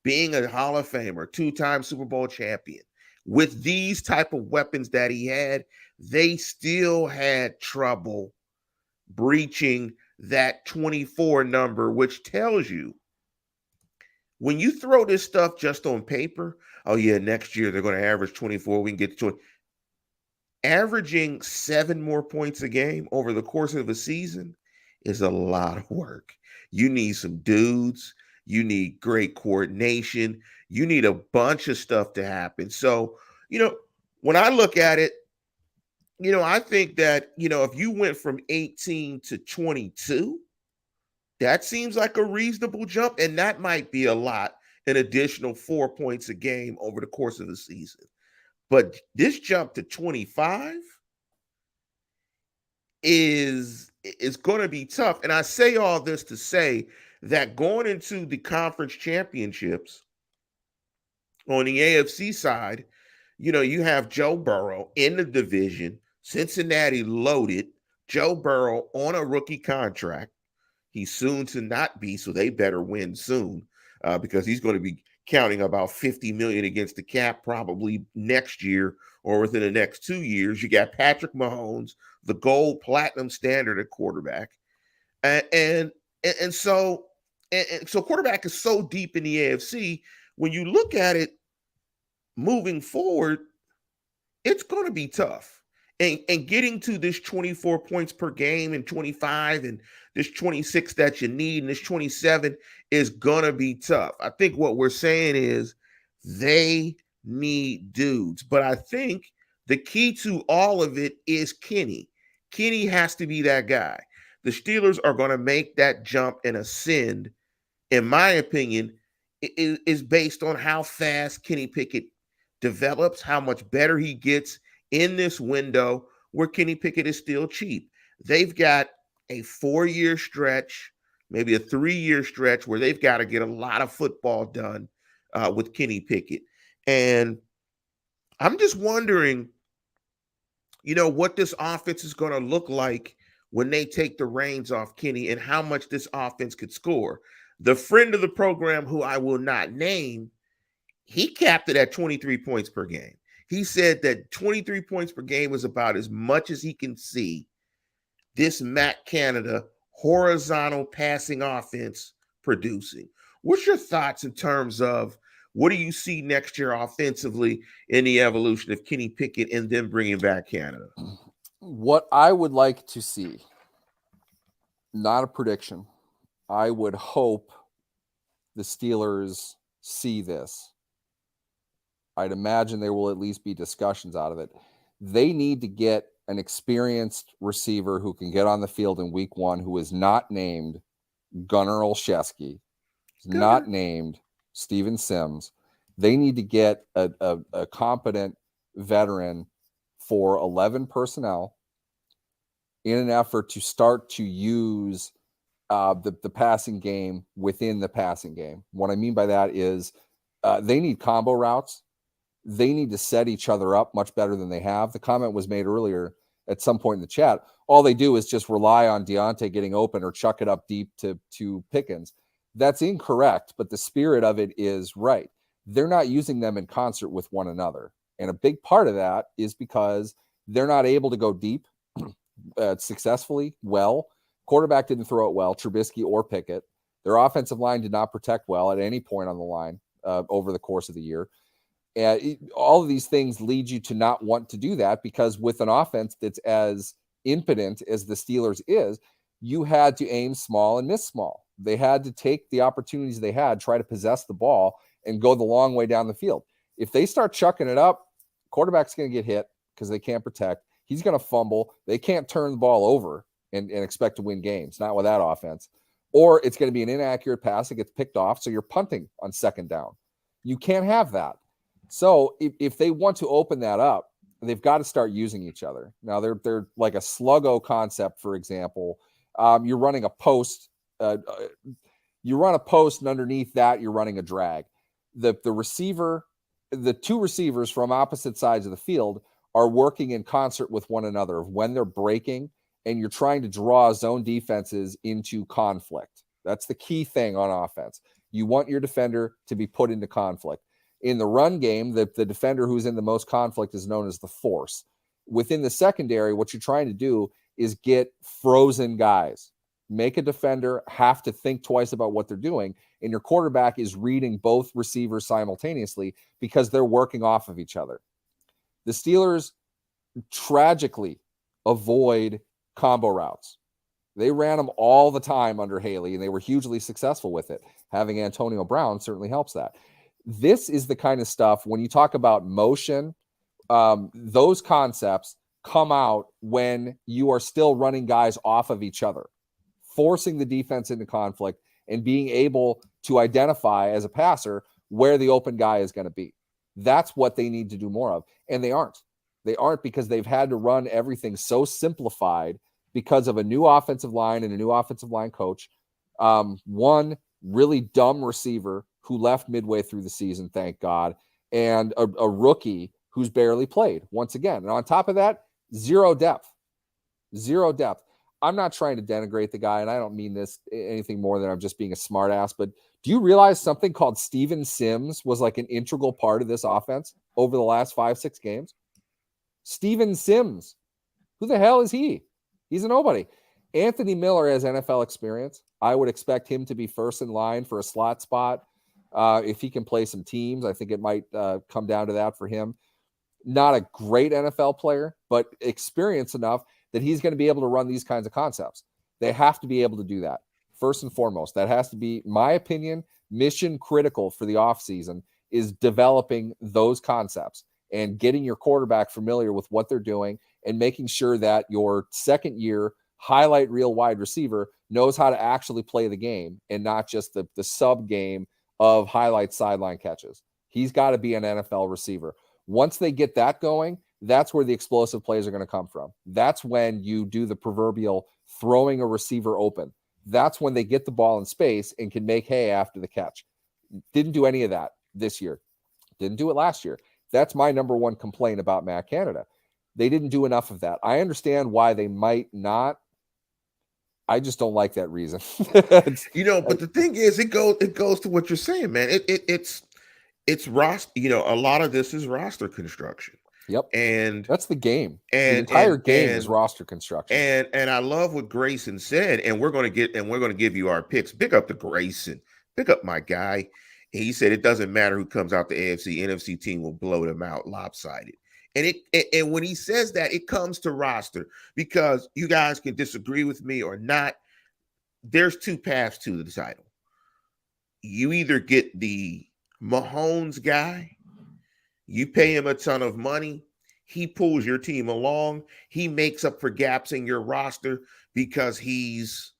being a Hall of Famer, 2-time Super Bowl champion, with these type of weapons that he had, they still had trouble breaching that 24 number, which tells you when you throw this stuff just on paper, oh yeah, next year they're going to average 24, we can get to 20. Averaging 7 more points a game over the course of a season is a lot of work. You need some dudes. You need great coordination. You need a bunch of stuff to happen. So, when I look at it, I think that, if you went from 18 to 22, that seems like a reasonable jump. And that might be a lot, an additional 4 points a game over the course of the season. But this jump to 25 is it's going to be tough. And I say all this to say that going into the conference championships on the AFC side, you have Joe Burrow in the division, Cincinnati loaded, Joe Burrow on a rookie contract. He's soon to not be, so they better win soon because he's going to be counting about 50 million against the cap probably next year or within the next 2 years. You got Patrick Mahomes, the gold platinum standard at quarterback, and and and so so quarterback is so deep in the AFC. When you look at it moving forward, it's going to be tough. And getting to this 24 points per game and 25 and this 26 that you need and this 27 is going to be tough. I think what we're saying is they need dudes. But I think the key to all of it is Kenny. Kenny has to be that guy. The Steelers are going to make that jump and ascend, in my opinion, is based on how fast Kenny Pickett develops, how much better he gets in this window where Kenny Pickett is still cheap. They've got a 4-year stretch, maybe a 3-year stretch where they've got to get a lot of football done with Kenny Pickett. And I'm just wondering, what this offense is going to look like when they take the reins off Kenny and how much this offense could score. The friend of the program, who I will not name, he capped it at 23 points per game. He said that 23 points per game is about as much as he can see this Matt Canada horizontal passing offense producing. What's your thoughts in terms of what do you see next year offensively in the evolution of Kenny Pickett and then bringing back Canada? What I would like to see, not a prediction, I would hope the Steelers see this. I'd imagine there will at least be discussions out of it. They need to get an experienced receiver who can get on the field in week 1 who is not named Gunnar Olszewski, not named Steven Sims. They need to get a competent veteran for 11 personnel in an effort to start to use the passing game within the passing game. What I mean by that is they need combo routes. They need to set each other up much better than they have. The comment was made earlier at some point in the chat. All they do is just rely on Deontay getting open or chuck it up deep to Pickens. That's incorrect, but the spirit of it is right. They're not using them in concert with one another. And a big part of that is because they're not able to go deep successfully well. Quarterback didn't throw it well, Trubisky or Pickett. Their offensive line did not protect well at any point on the line over the course of the year. All of these things lead you to not want to do that because with an offense that's as impotent as the Steelers is, you had to aim small and miss small. They had to take the opportunities they had, try to possess the ball, and go the long way down the field. If they start chucking it up, quarterback's going to get hit because they can't protect. He's going to fumble. They can't turn the ball over and expect to win games, not with that offense. Or it's going to be an inaccurate pass that gets picked off, so you're punting on second down. You can't have that. So if they want to open that up, they've got to start using each other. Now, they're like a sluggo concept, for example. You're running a post. You run a post, and underneath that, you're running a drag. The receiver, the two receivers from opposite sides of the field are working in concert with one another when they're breaking, and you're trying to draw zone defenses into conflict. That's the key thing on offense. You want your defender to be put into conflict. In the run game, the defender who's in the most conflict is known as the force. Within the secondary, what you're trying to do is get frozen guys. Make a defender have to think twice about what they're doing, and your quarterback is reading both receivers simultaneously because they're working off of each other. The Steelers tragically avoid combo routes. They ran them all the time under Haley, and they were hugely successful with it. Having Antonio Brown certainly helps that. This is the kind of stuff, when you talk about motion, those concepts come out when you are still running guys off of each other, forcing the defense into conflict and being able to identify as a passer where the open guy is going to be. That's what they need to do more of. And they aren't. They aren't because they've had to run everything so simplified because of a new offensive line and a new offensive line coach. One really dumb receiver who left midway through the season, thank God, and a rookie who's barely played once again. And on top of that, zero depth. I'm not trying to denigrate the guy, and I don't mean this anything more than I'm just being a smart ass, but do you realize something called Steven Sims was like an integral part of this offense over the last 5-6 games? Steven Sims. Who the hell is he? He's a nobody. Anthony Miller has NFL experience. I would expect him to be first in line for a slot spot. If he can play some teams, I think it might come down to that for him. Not a great NFL player, but experienced enough that he's going to be able to run these kinds of concepts. They have to be able to do that. First and foremost, that has to be, my opinion, mission critical for the offseason is developing those concepts and getting your quarterback familiar with what they're doing and making sure that your second year highlight reel wide receiver knows how to actually play the game and not just the sub game of highlight sideline catches. He's got to be an NFL receiver. Once they get that going, that's where the explosive plays are going to come from. That's when you do the proverbial throwing a receiver open. That's when they get the ball in space and can make hay after the catch. Didn't do any of that this year. Didn't do it last year. That's my number one complaint about Matt Canada. They didn't do enough of that. I understand why they might not. I just don't like that reason. But the thing is, it goes to what you're saying, man. It's roster. A lot of this is roster construction. Yep. And that's the game. The entire game is roster construction. And I love what Grayson said. And we're going to give you our picks. Pick up the Grayson. Pick up my guy. He said it doesn't matter who comes out the AFC. NFC team will blow them out lopsided. And when he says that, it comes to roster, because you guys can disagree with me or not. There's two paths to the title. You either get the Mahomes guy, you pay him a ton of money, he pulls your team along, he makes up for gaps in your roster because he's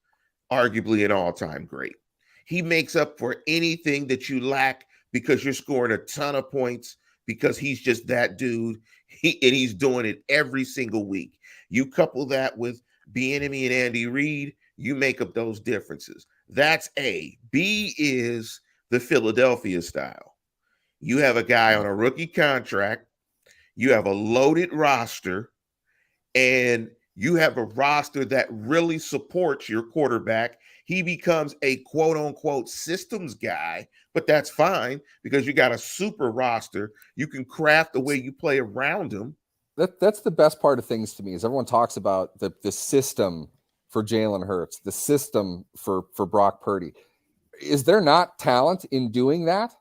arguably an all-time great. He makes up for anything that you lack because you're scoring a ton of points because he's just that dude. And he's doing it every single week. You couple that with Bieniemy and Andy Reid, you make up those differences. That's A. B is the Philadelphia style. You have a guy on a rookie contract, you have a loaded roster, and you have a roster that really supports your quarterback. He becomes a quote-unquote systems guy, but that's fine because you got a super roster. You can craft the way you play around him. That's the best part of things to me is everyone talks about the system for Jalen Hurts, the system for Brock Purdy. Is there not talent in doing that?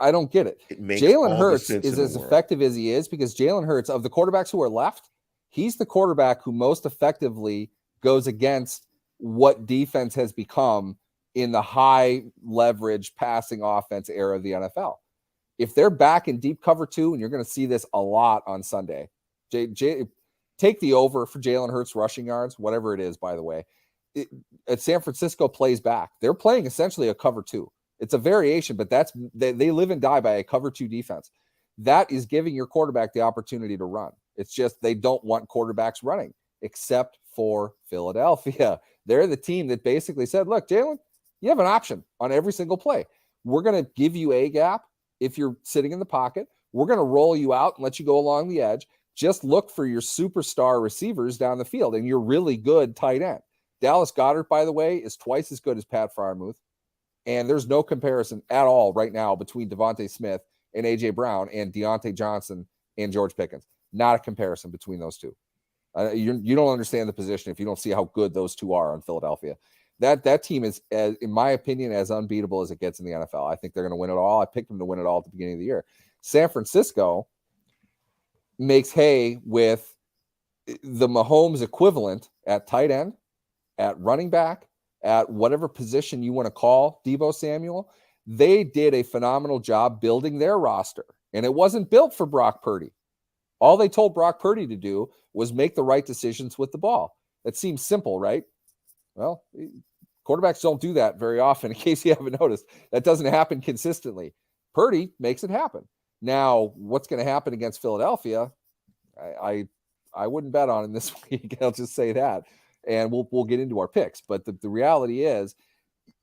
I don't get it. Jalen Hurts is as effective as he is because Jalen Hurts, of the quarterbacks who are left, he's the quarterback who most effectively goes against what defense has become in the high leverage passing offense era of the NFL. If they're back in deep cover 2, and you're going to see this a lot on Sunday, take the over for Jalen Hurts rushing yards, whatever it is, by the way. San Francisco plays back. They're playing essentially a cover 2. It's a variation, but they live and die by a cover 2 defense. That is giving your quarterback the opportunity to run. It's just they don't want quarterbacks running, except for Philadelphia. They're the team that basically said, look, Jalen, you have an option on every single play. We're going to give you a gap if you're sitting in the pocket. We're going to roll you out and let you go along the edge. Just look for your superstar receivers down the field and your really good tight end. Dallas Goedert, by the way, is twice as good as Pat Freiermuth. And there's no comparison at all right now between Devontae Smith and A.J. Brown and Deontay Johnson and George Pickens. Not a comparison between those two. You don't understand the position if you don't see how good those two are on Philadelphia. That team is, in my opinion, as unbeatable as it gets in the NFL. I think they're going to win it all. I picked them to win it all at the beginning of the year. San Francisco makes hay with the Mahomes equivalent at tight end, at running back, at whatever position you want to call Deebo Samuel. They did a phenomenal job building their roster, and it wasn't built for Brock Purdy. All they told Brock Purdy to do was make the right decisions with the ball. That seems simple, right? Well, quarterbacks don't do that very often, in case you haven't noticed. That doesn't happen consistently. Purdy makes it happen. Now, what's going to happen against Philadelphia? I wouldn't bet on it this week. I'll just say that. and we'll get into our picks. But the reality is,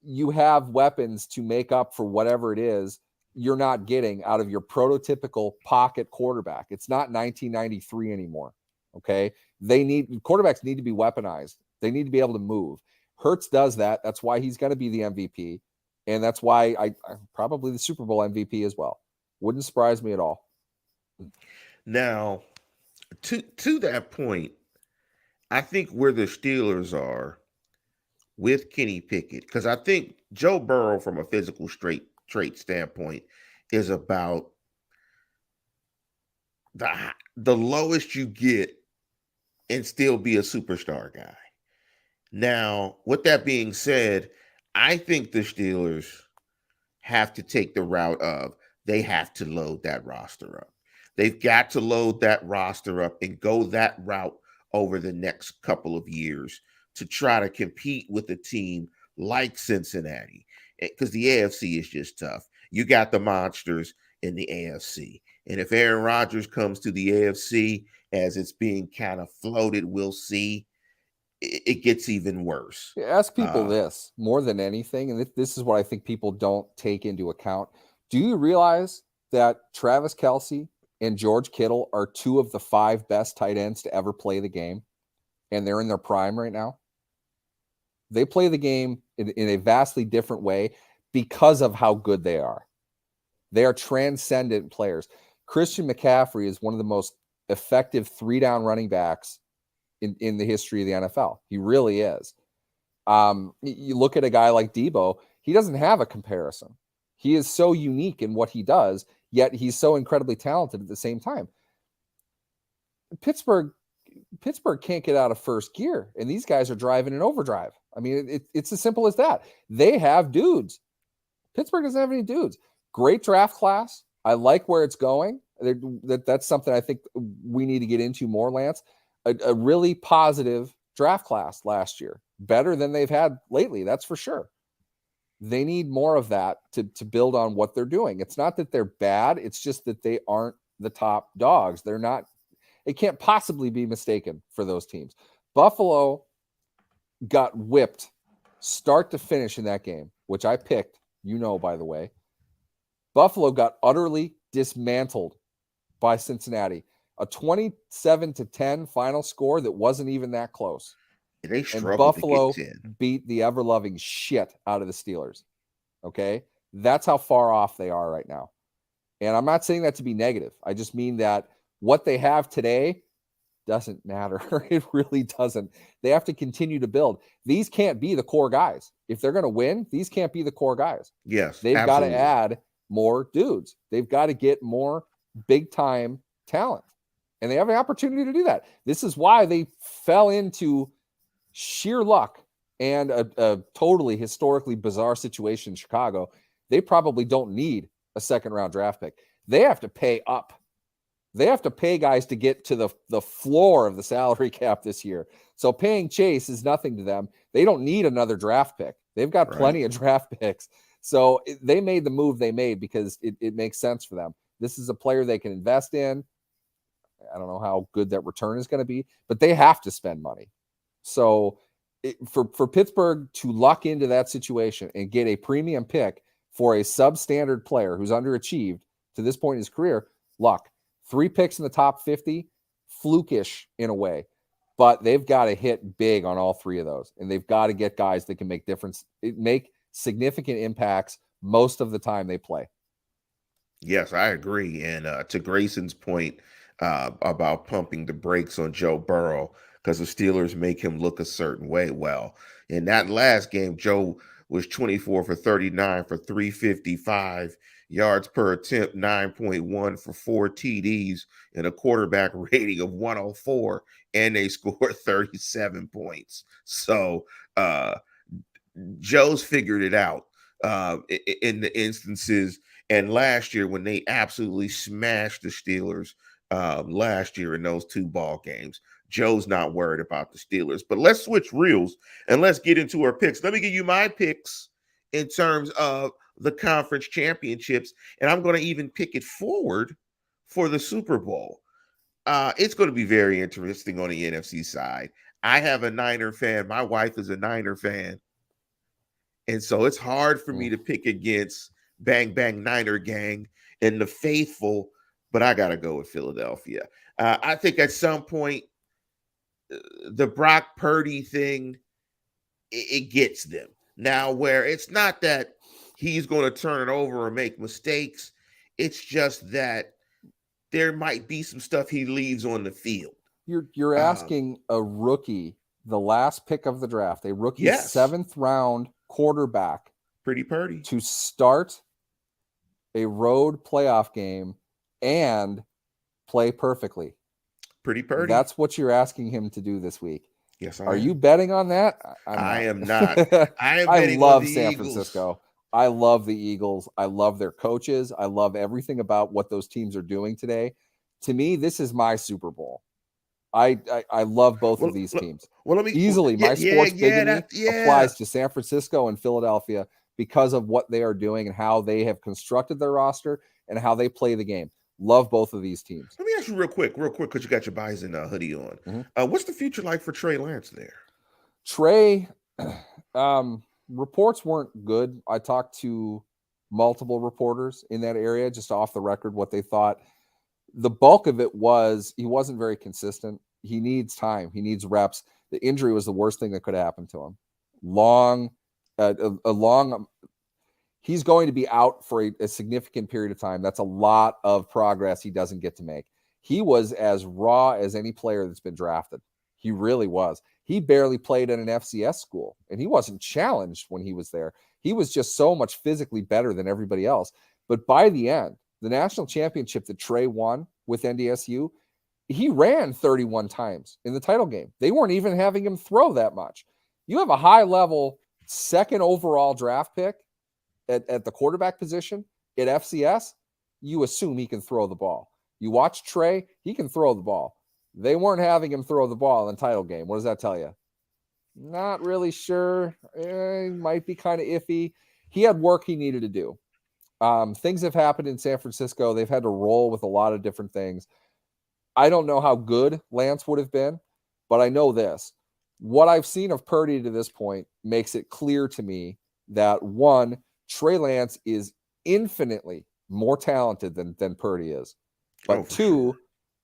you have weapons to make up for whatever it is you're not getting out of your prototypical pocket quarterback. It's not 1993 anymore. Okay. Quarterbacks need to be weaponized. They need to be able to move. Hurts does that. That's why he's going to be the MVP. And that's why I'm probably the Super Bowl MVP as well. Wouldn't surprise me at all. Now, to that point, I think where the Steelers are with Kenny Pickett, because I think Joe Burrow, from a physical trait standpoint, is about the lowest you get and still be a superstar guy. Now, with that being said, I think the Steelers have to take the route of they have to load that roster up. They've got to load that roster up and go that route over the next couple of years to try to compete with a team like Cincinnati, because the AFC is just tough. You got the monsters in the AFC. And if Aaron Rodgers comes to the AFC as it's being kind of floated, we'll see. It gets even worse. Ask people this more than anything, and this is what I think people don't take into account. Do you realize that Travis Kelce and George Kittle are two of the 5 best tight ends to ever play the game, and they're in their prime right now? They play the game in a vastly different way because of how good they are. They are transcendent players. Christian McCaffrey is one of the most effective 3-down running backs in the history of the NFL. He really is. You look at a guy like Debo, he doesn't have a comparison. He is so unique in what he does, yet he's so incredibly talented at the same time. Pittsburgh can't get out of first gear, and these guys are driving in overdrive. I mean, it's as simple as that. They have dudes. Pittsburgh doesn't have any dudes. Great draft class. I like where it's going. That's something I think we need to get into more, Lance. A really positive draft class last year. Better than they've had lately, that's for sure. They need more of that to build on what they're doing. It's not that they're bad. It's just that they aren't the top dogs. They're not. It can't possibly be mistaken for those teams. Buffalo got whipped start to finish in that game, which I picked, by the way. Buffalo got utterly dismantled by Cincinnati. A 27-10 final score that wasn't even that close. They struggled and Buffalo to get 10. Beat the ever-loving shit out of the Steelers. Okay? That's how far off they are right now. And I'm not saying that to be negative. I just mean that what they have today doesn't matter. It really doesn't. They have to continue to build. These can't be the core guys. If they're going to win, these can't be the core guys. Yes, they've got to add more dudes. They've got to get more big-time talent. And they have an opportunity to do that. This is why they fell into sheer luck and a totally historically bizarre situation in Chicago. They probably don't need a second-round draft pick. They have to pay up. They have to pay guys to get to the floor of the salary cap this year. So paying Chase is nothing to them. They don't need another draft pick. They've got plenty of draft picks. So they made the move they made because it makes sense for them. This is a player they can invest in. I don't know how good that return is going to be, but they have to spend money. So for Pittsburgh to luck into that situation and get a premium pick for a substandard player who's underachieved to this point in his career, luck. 3 picks in the top 50, flukish in a way. But they've got to hit big on all 3 of those. And they've got to get guys that can make significant impacts most of the time they play. Yes, I agree. And to Grayson's point about pumping the brakes on Joe Burrow because the Steelers make him look a certain way. Well, in that last game, Joe was 24 for 39 for 355 yards per attempt, 9.1 for 4 TDs, and a quarterback rating of 104, and they scored 37 points. So Joe's figured it out in the instances. And last year, when they absolutely smashed the Steelers last year in those 2 ball games, Joe's not worried about the Steelers. But let's switch reels and let's get into our picks. Let me give you my picks in terms of the conference championships, and I'm going to even pick it forward for the Super Bowl. It's going to be very interesting on the NFC side. I have a Niner fan. My wife is a Niner fan. And so it's hard for me to pick against Bang Bang Niner Gang and the faithful, but I got to go with Philadelphia. I think at some point, the Brock Purdy thing, it gets them. Now, where it's not that he's going to turn it over or make mistakes, it's just that there might be some stuff he leaves on the field. You're asking a rookie, the last pick of the draft, a rookie Yes. 7th round quarterback, Pretty Purdy, to start a road playoff game and play perfectly. Pretty Purdy. That's what you're asking him to do this week. Yes, Are you betting on that? I am not. I love San Francisco. I love the Eagles. I love their coaches. I love everything about what those teams are doing today. To me, this is my Super Bowl. I love both of these teams. Well, let me easily. My sports bigamy applies to San Francisco and Philadelphia because of what they are doing and how they have constructed their roster and how they play the game. Love both of these teams. Let me ask you real quick, because you got your Bison hoodie on. Mm-hmm. What's the future like for Trey Lance there? Trey, reports weren't good. I talked to multiple reporters in that area, just off the record, what they thought. The bulk of it was he wasn't very consistent. He needs time. He needs reps. The injury was the worst thing that could have happened to him. He's going to be out for a significant period of time. That's a lot of progress he doesn't get to make. He was as raw as any player that's been drafted. He really was. He barely played at an FCS school, and he wasn't challenged when he was there. He was just so much physically better than everybody else. But by the end, the national championship that Trey won with NDSU, he ran 31 times in the title game. They weren't even having him throw that much. You have a high-level 2nd overall draft pick at the quarterback position at FCS, you assume he can throw the ball. You watch Trey, he can throw the ball. They weren't having him throw the ball in the title game. What does that tell you? Not really sure. Might be kind of iffy. He had work he needed to do. Things have happened in San Francisco. They've had to roll with a lot of different things. I don't know how good Lance would have been, but I know this. What I've seen of Purdy to this point makes it clear to me that, one, Trey Lance is infinitely more talented than Purdy is. But two,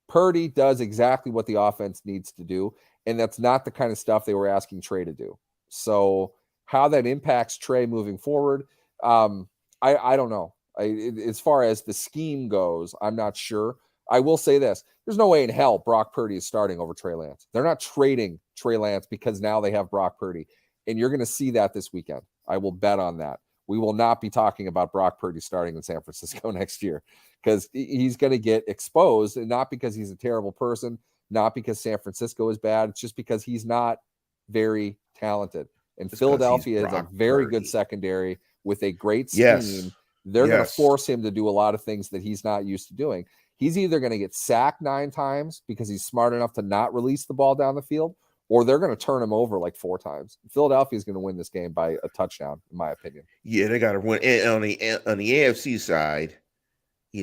Purdy does exactly what the offense needs to do, and that's not the kind of stuff they were asking Trey to do. So how that impacts Trey moving forward, I don't know. As far as the scheme goes, I'm not sure. I will say this. There's no way in hell Brock Purdy is starting over Trey Lance. They're not trading Trey Lance because now they have Brock Purdy. And you're going to see that this weekend. I will bet on that. We will not be talking about Brock Purdy starting in San Francisco next year because he's going to get exposed, and not because he's a terrible person, not because San Francisco is bad. It's just because he's not very talented. And Philadelphia is a very good secondary with a great scheme. Yes. They're going to force him to do a lot of things that he's not used to doing. He's either going to get sacked 9 times because he's smart enough to not release the ball down the field, or they're going to turn him over like 4 times. Philadelphia is going to win this game by a touchdown, in my opinion. Yeah, they got to win. And on the AFC side,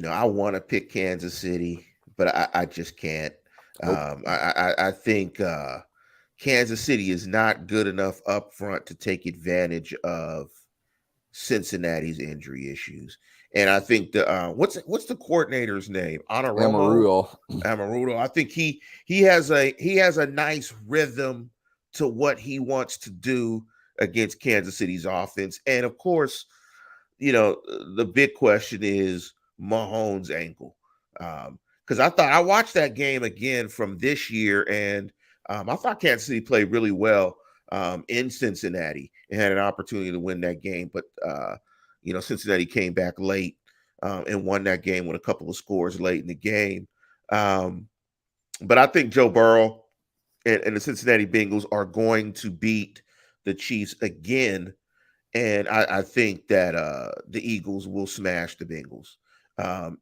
I want to pick Kansas City, but I just can't. Nope. I think Kansas City is not good enough up front to take advantage of Cincinnati's injury issues. And I think the what's the coordinator's name? Amarulo. I think he has a nice rhythm to what he wants to do against Kansas City's offense. And of course, the big question is Mahomes' ankle. Because I watched that game again from this year, and I thought Kansas City played really well in Cincinnati and had an opportunity to win that game. But, Cincinnati came back late and won that game with a couple of scores late in the game. But I think Joe Burrow and the Cincinnati Bengals are going to beat the Chiefs again. And I think that the Eagles will smash the Bengals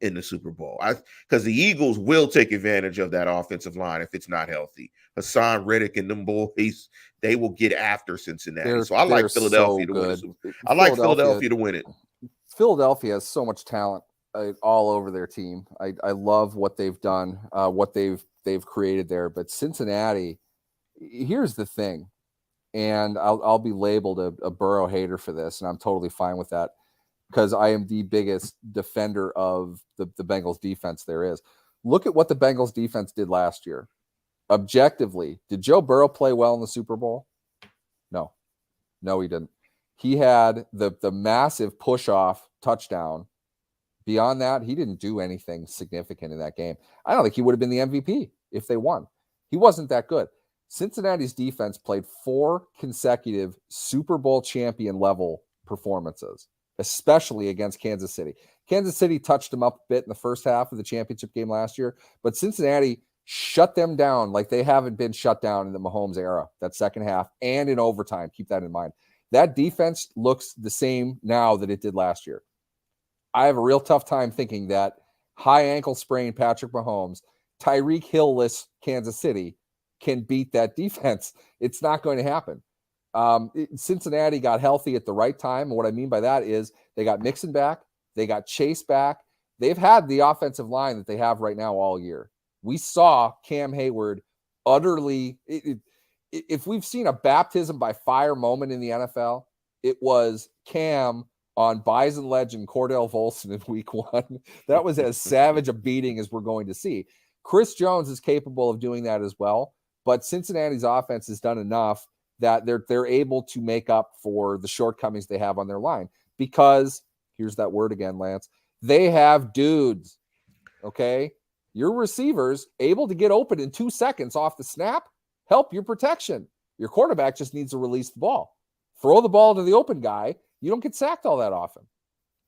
in the Super Bowl. Because the Eagles will take advantage of that offensive line if it's not healthy. Hassan Reddick and them boys, they will get after Cincinnati. So I like Philadelphia to win it. I like Philadelphia to win it. Philadelphia has so much talent all over their team. I love what they've done, what they've created there. But Cincinnati, Here's the thing, and I'll be labeled a Burrow hater for this, and I'm totally fine with that because I am the biggest defender of the Bengals defense there is. Look at what the Bengals defense did last year. Objectively, did Joe Burrow play well in the Super Bowl? No, he didn't. He had the massive push-off touchdown. Beyond that, he didn't do anything significant in that game. I don't think he would have been the MVP if they won. He wasn't that good. Cincinnati's defense played 4 consecutive Super Bowl champion level performances, especially against Kansas City. Kansas City touched them up a bit in the first half of the championship game last year, but Cincinnati shut them down like they haven't been shut down in the Mahomes era, that second half, and in overtime. Keep that in mind. That defense looks the same now that it did last year. I have a real tough time thinking that high ankle sprain Patrick Mahomes, Tyreek Hill-less Kansas City can beat that defense. It's not going to happen. Cincinnati got healthy at the right time. And what I mean by that is they got Mixon back. They got Chase back. They've had the offensive line that they have right now all year. We saw Cam Hayward utterly if we've seen a baptism by fire moment in the NFL, it was Cam on Bison legend Cordell Volson in week 1. That was as savage a beating as we're going to see. Chris Jones is capable of doing that as well, but Cincinnati's offense has done enough that they're able to make up for the shortcomings they have on their line because, here's that word again, Lance, they have dudes, okay? Your receivers able to get open in 2 seconds off the snap, help your protection. Your quarterback just needs to release the ball. Throw the ball to the open guy. You don't get sacked all that often.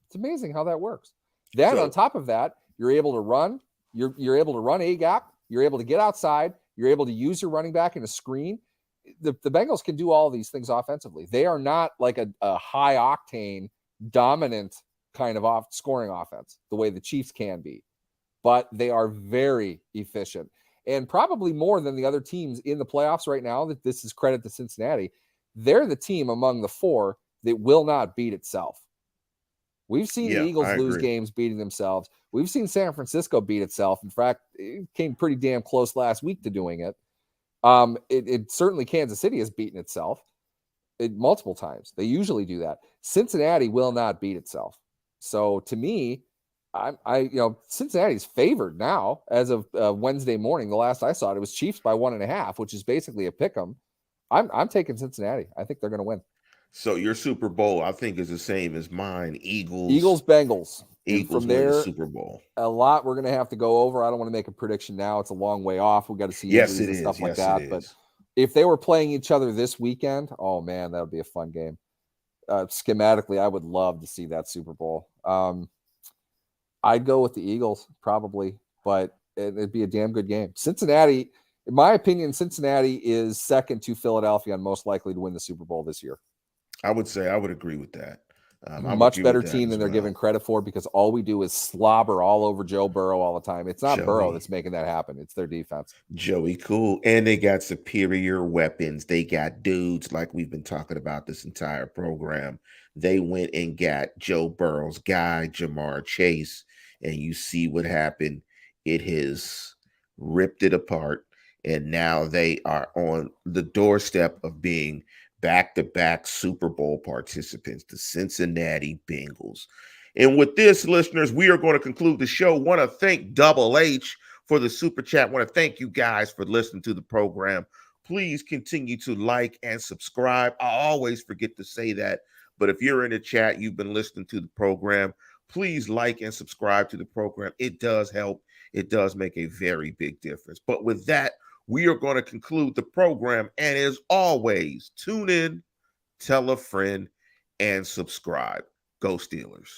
It's amazing how that works. Then on top of that, you're able to run. You're able to run a gap. You're able to get outside. You're able to use your running back in a screen. The Bengals can do all these things offensively. They are not like a high octane, dominant kind of scoring offense the way the Chiefs can be, but they are very efficient and probably more than the other teams in the playoffs right now. That this is credit to Cincinnati. They're the team among the 4 that will not beat itself. We've seen the Eagles lose games beating themselves. We've seen San Francisco beat itself. In fact, it came pretty damn close last week to doing it. It certainly Kansas City has beaten itself multiple times. They usually do that. Cincinnati will not beat itself. So to me, Cincinnati's favored now as of Wednesday morning. The last I saw it was Chiefs by 1.5, which is basically a pick 'em. I'm taking Cincinnati. I think they're going to win. So your Super Bowl, I think, is the same as mine. Eagles, Bengals. Eagles from there, win the Super Bowl. A lot we're going to have to go over. I don't want to make a prediction now. It's a long way off. We got to see injuries and stuff like that. But if they were playing each other this weekend, oh man, that would be a fun game. Schematically, I would love to see that Super Bowl. I'd go with the Eagles probably, but it'd be a damn good game. Cincinnati, in my opinion, Cincinnati is second to Philadelphia and most likely to win the Super Bowl this year. I would say I would agree with that. Much better team than they're given credit for because all we do is slobber all over Joe Burrow all the time. It's not Burrow that's making that happen. It's their defense. Joey Cool. And they got superior weapons. They got dudes like we've been talking about this entire program. They went and got Joe Burrow's guy, Jamar Chase, and you see what happened. It has ripped it apart. And now they are on the doorstep of being back-to-back Super Bowl participants, the Cincinnati Bengals. And with this, listeners, we are going to conclude the show. Want to thank Double H for the super chat. Want to thank you guys for listening to the program. Please continue to like and subscribe. I always forget to say that, but if you're in the chat, you've been listening to the program, please like and subscribe to the program. It does help. It does make a very big difference. But with that, we are going to conclude the program. And as always, tune in, tell a friend, and subscribe. Go Steelers.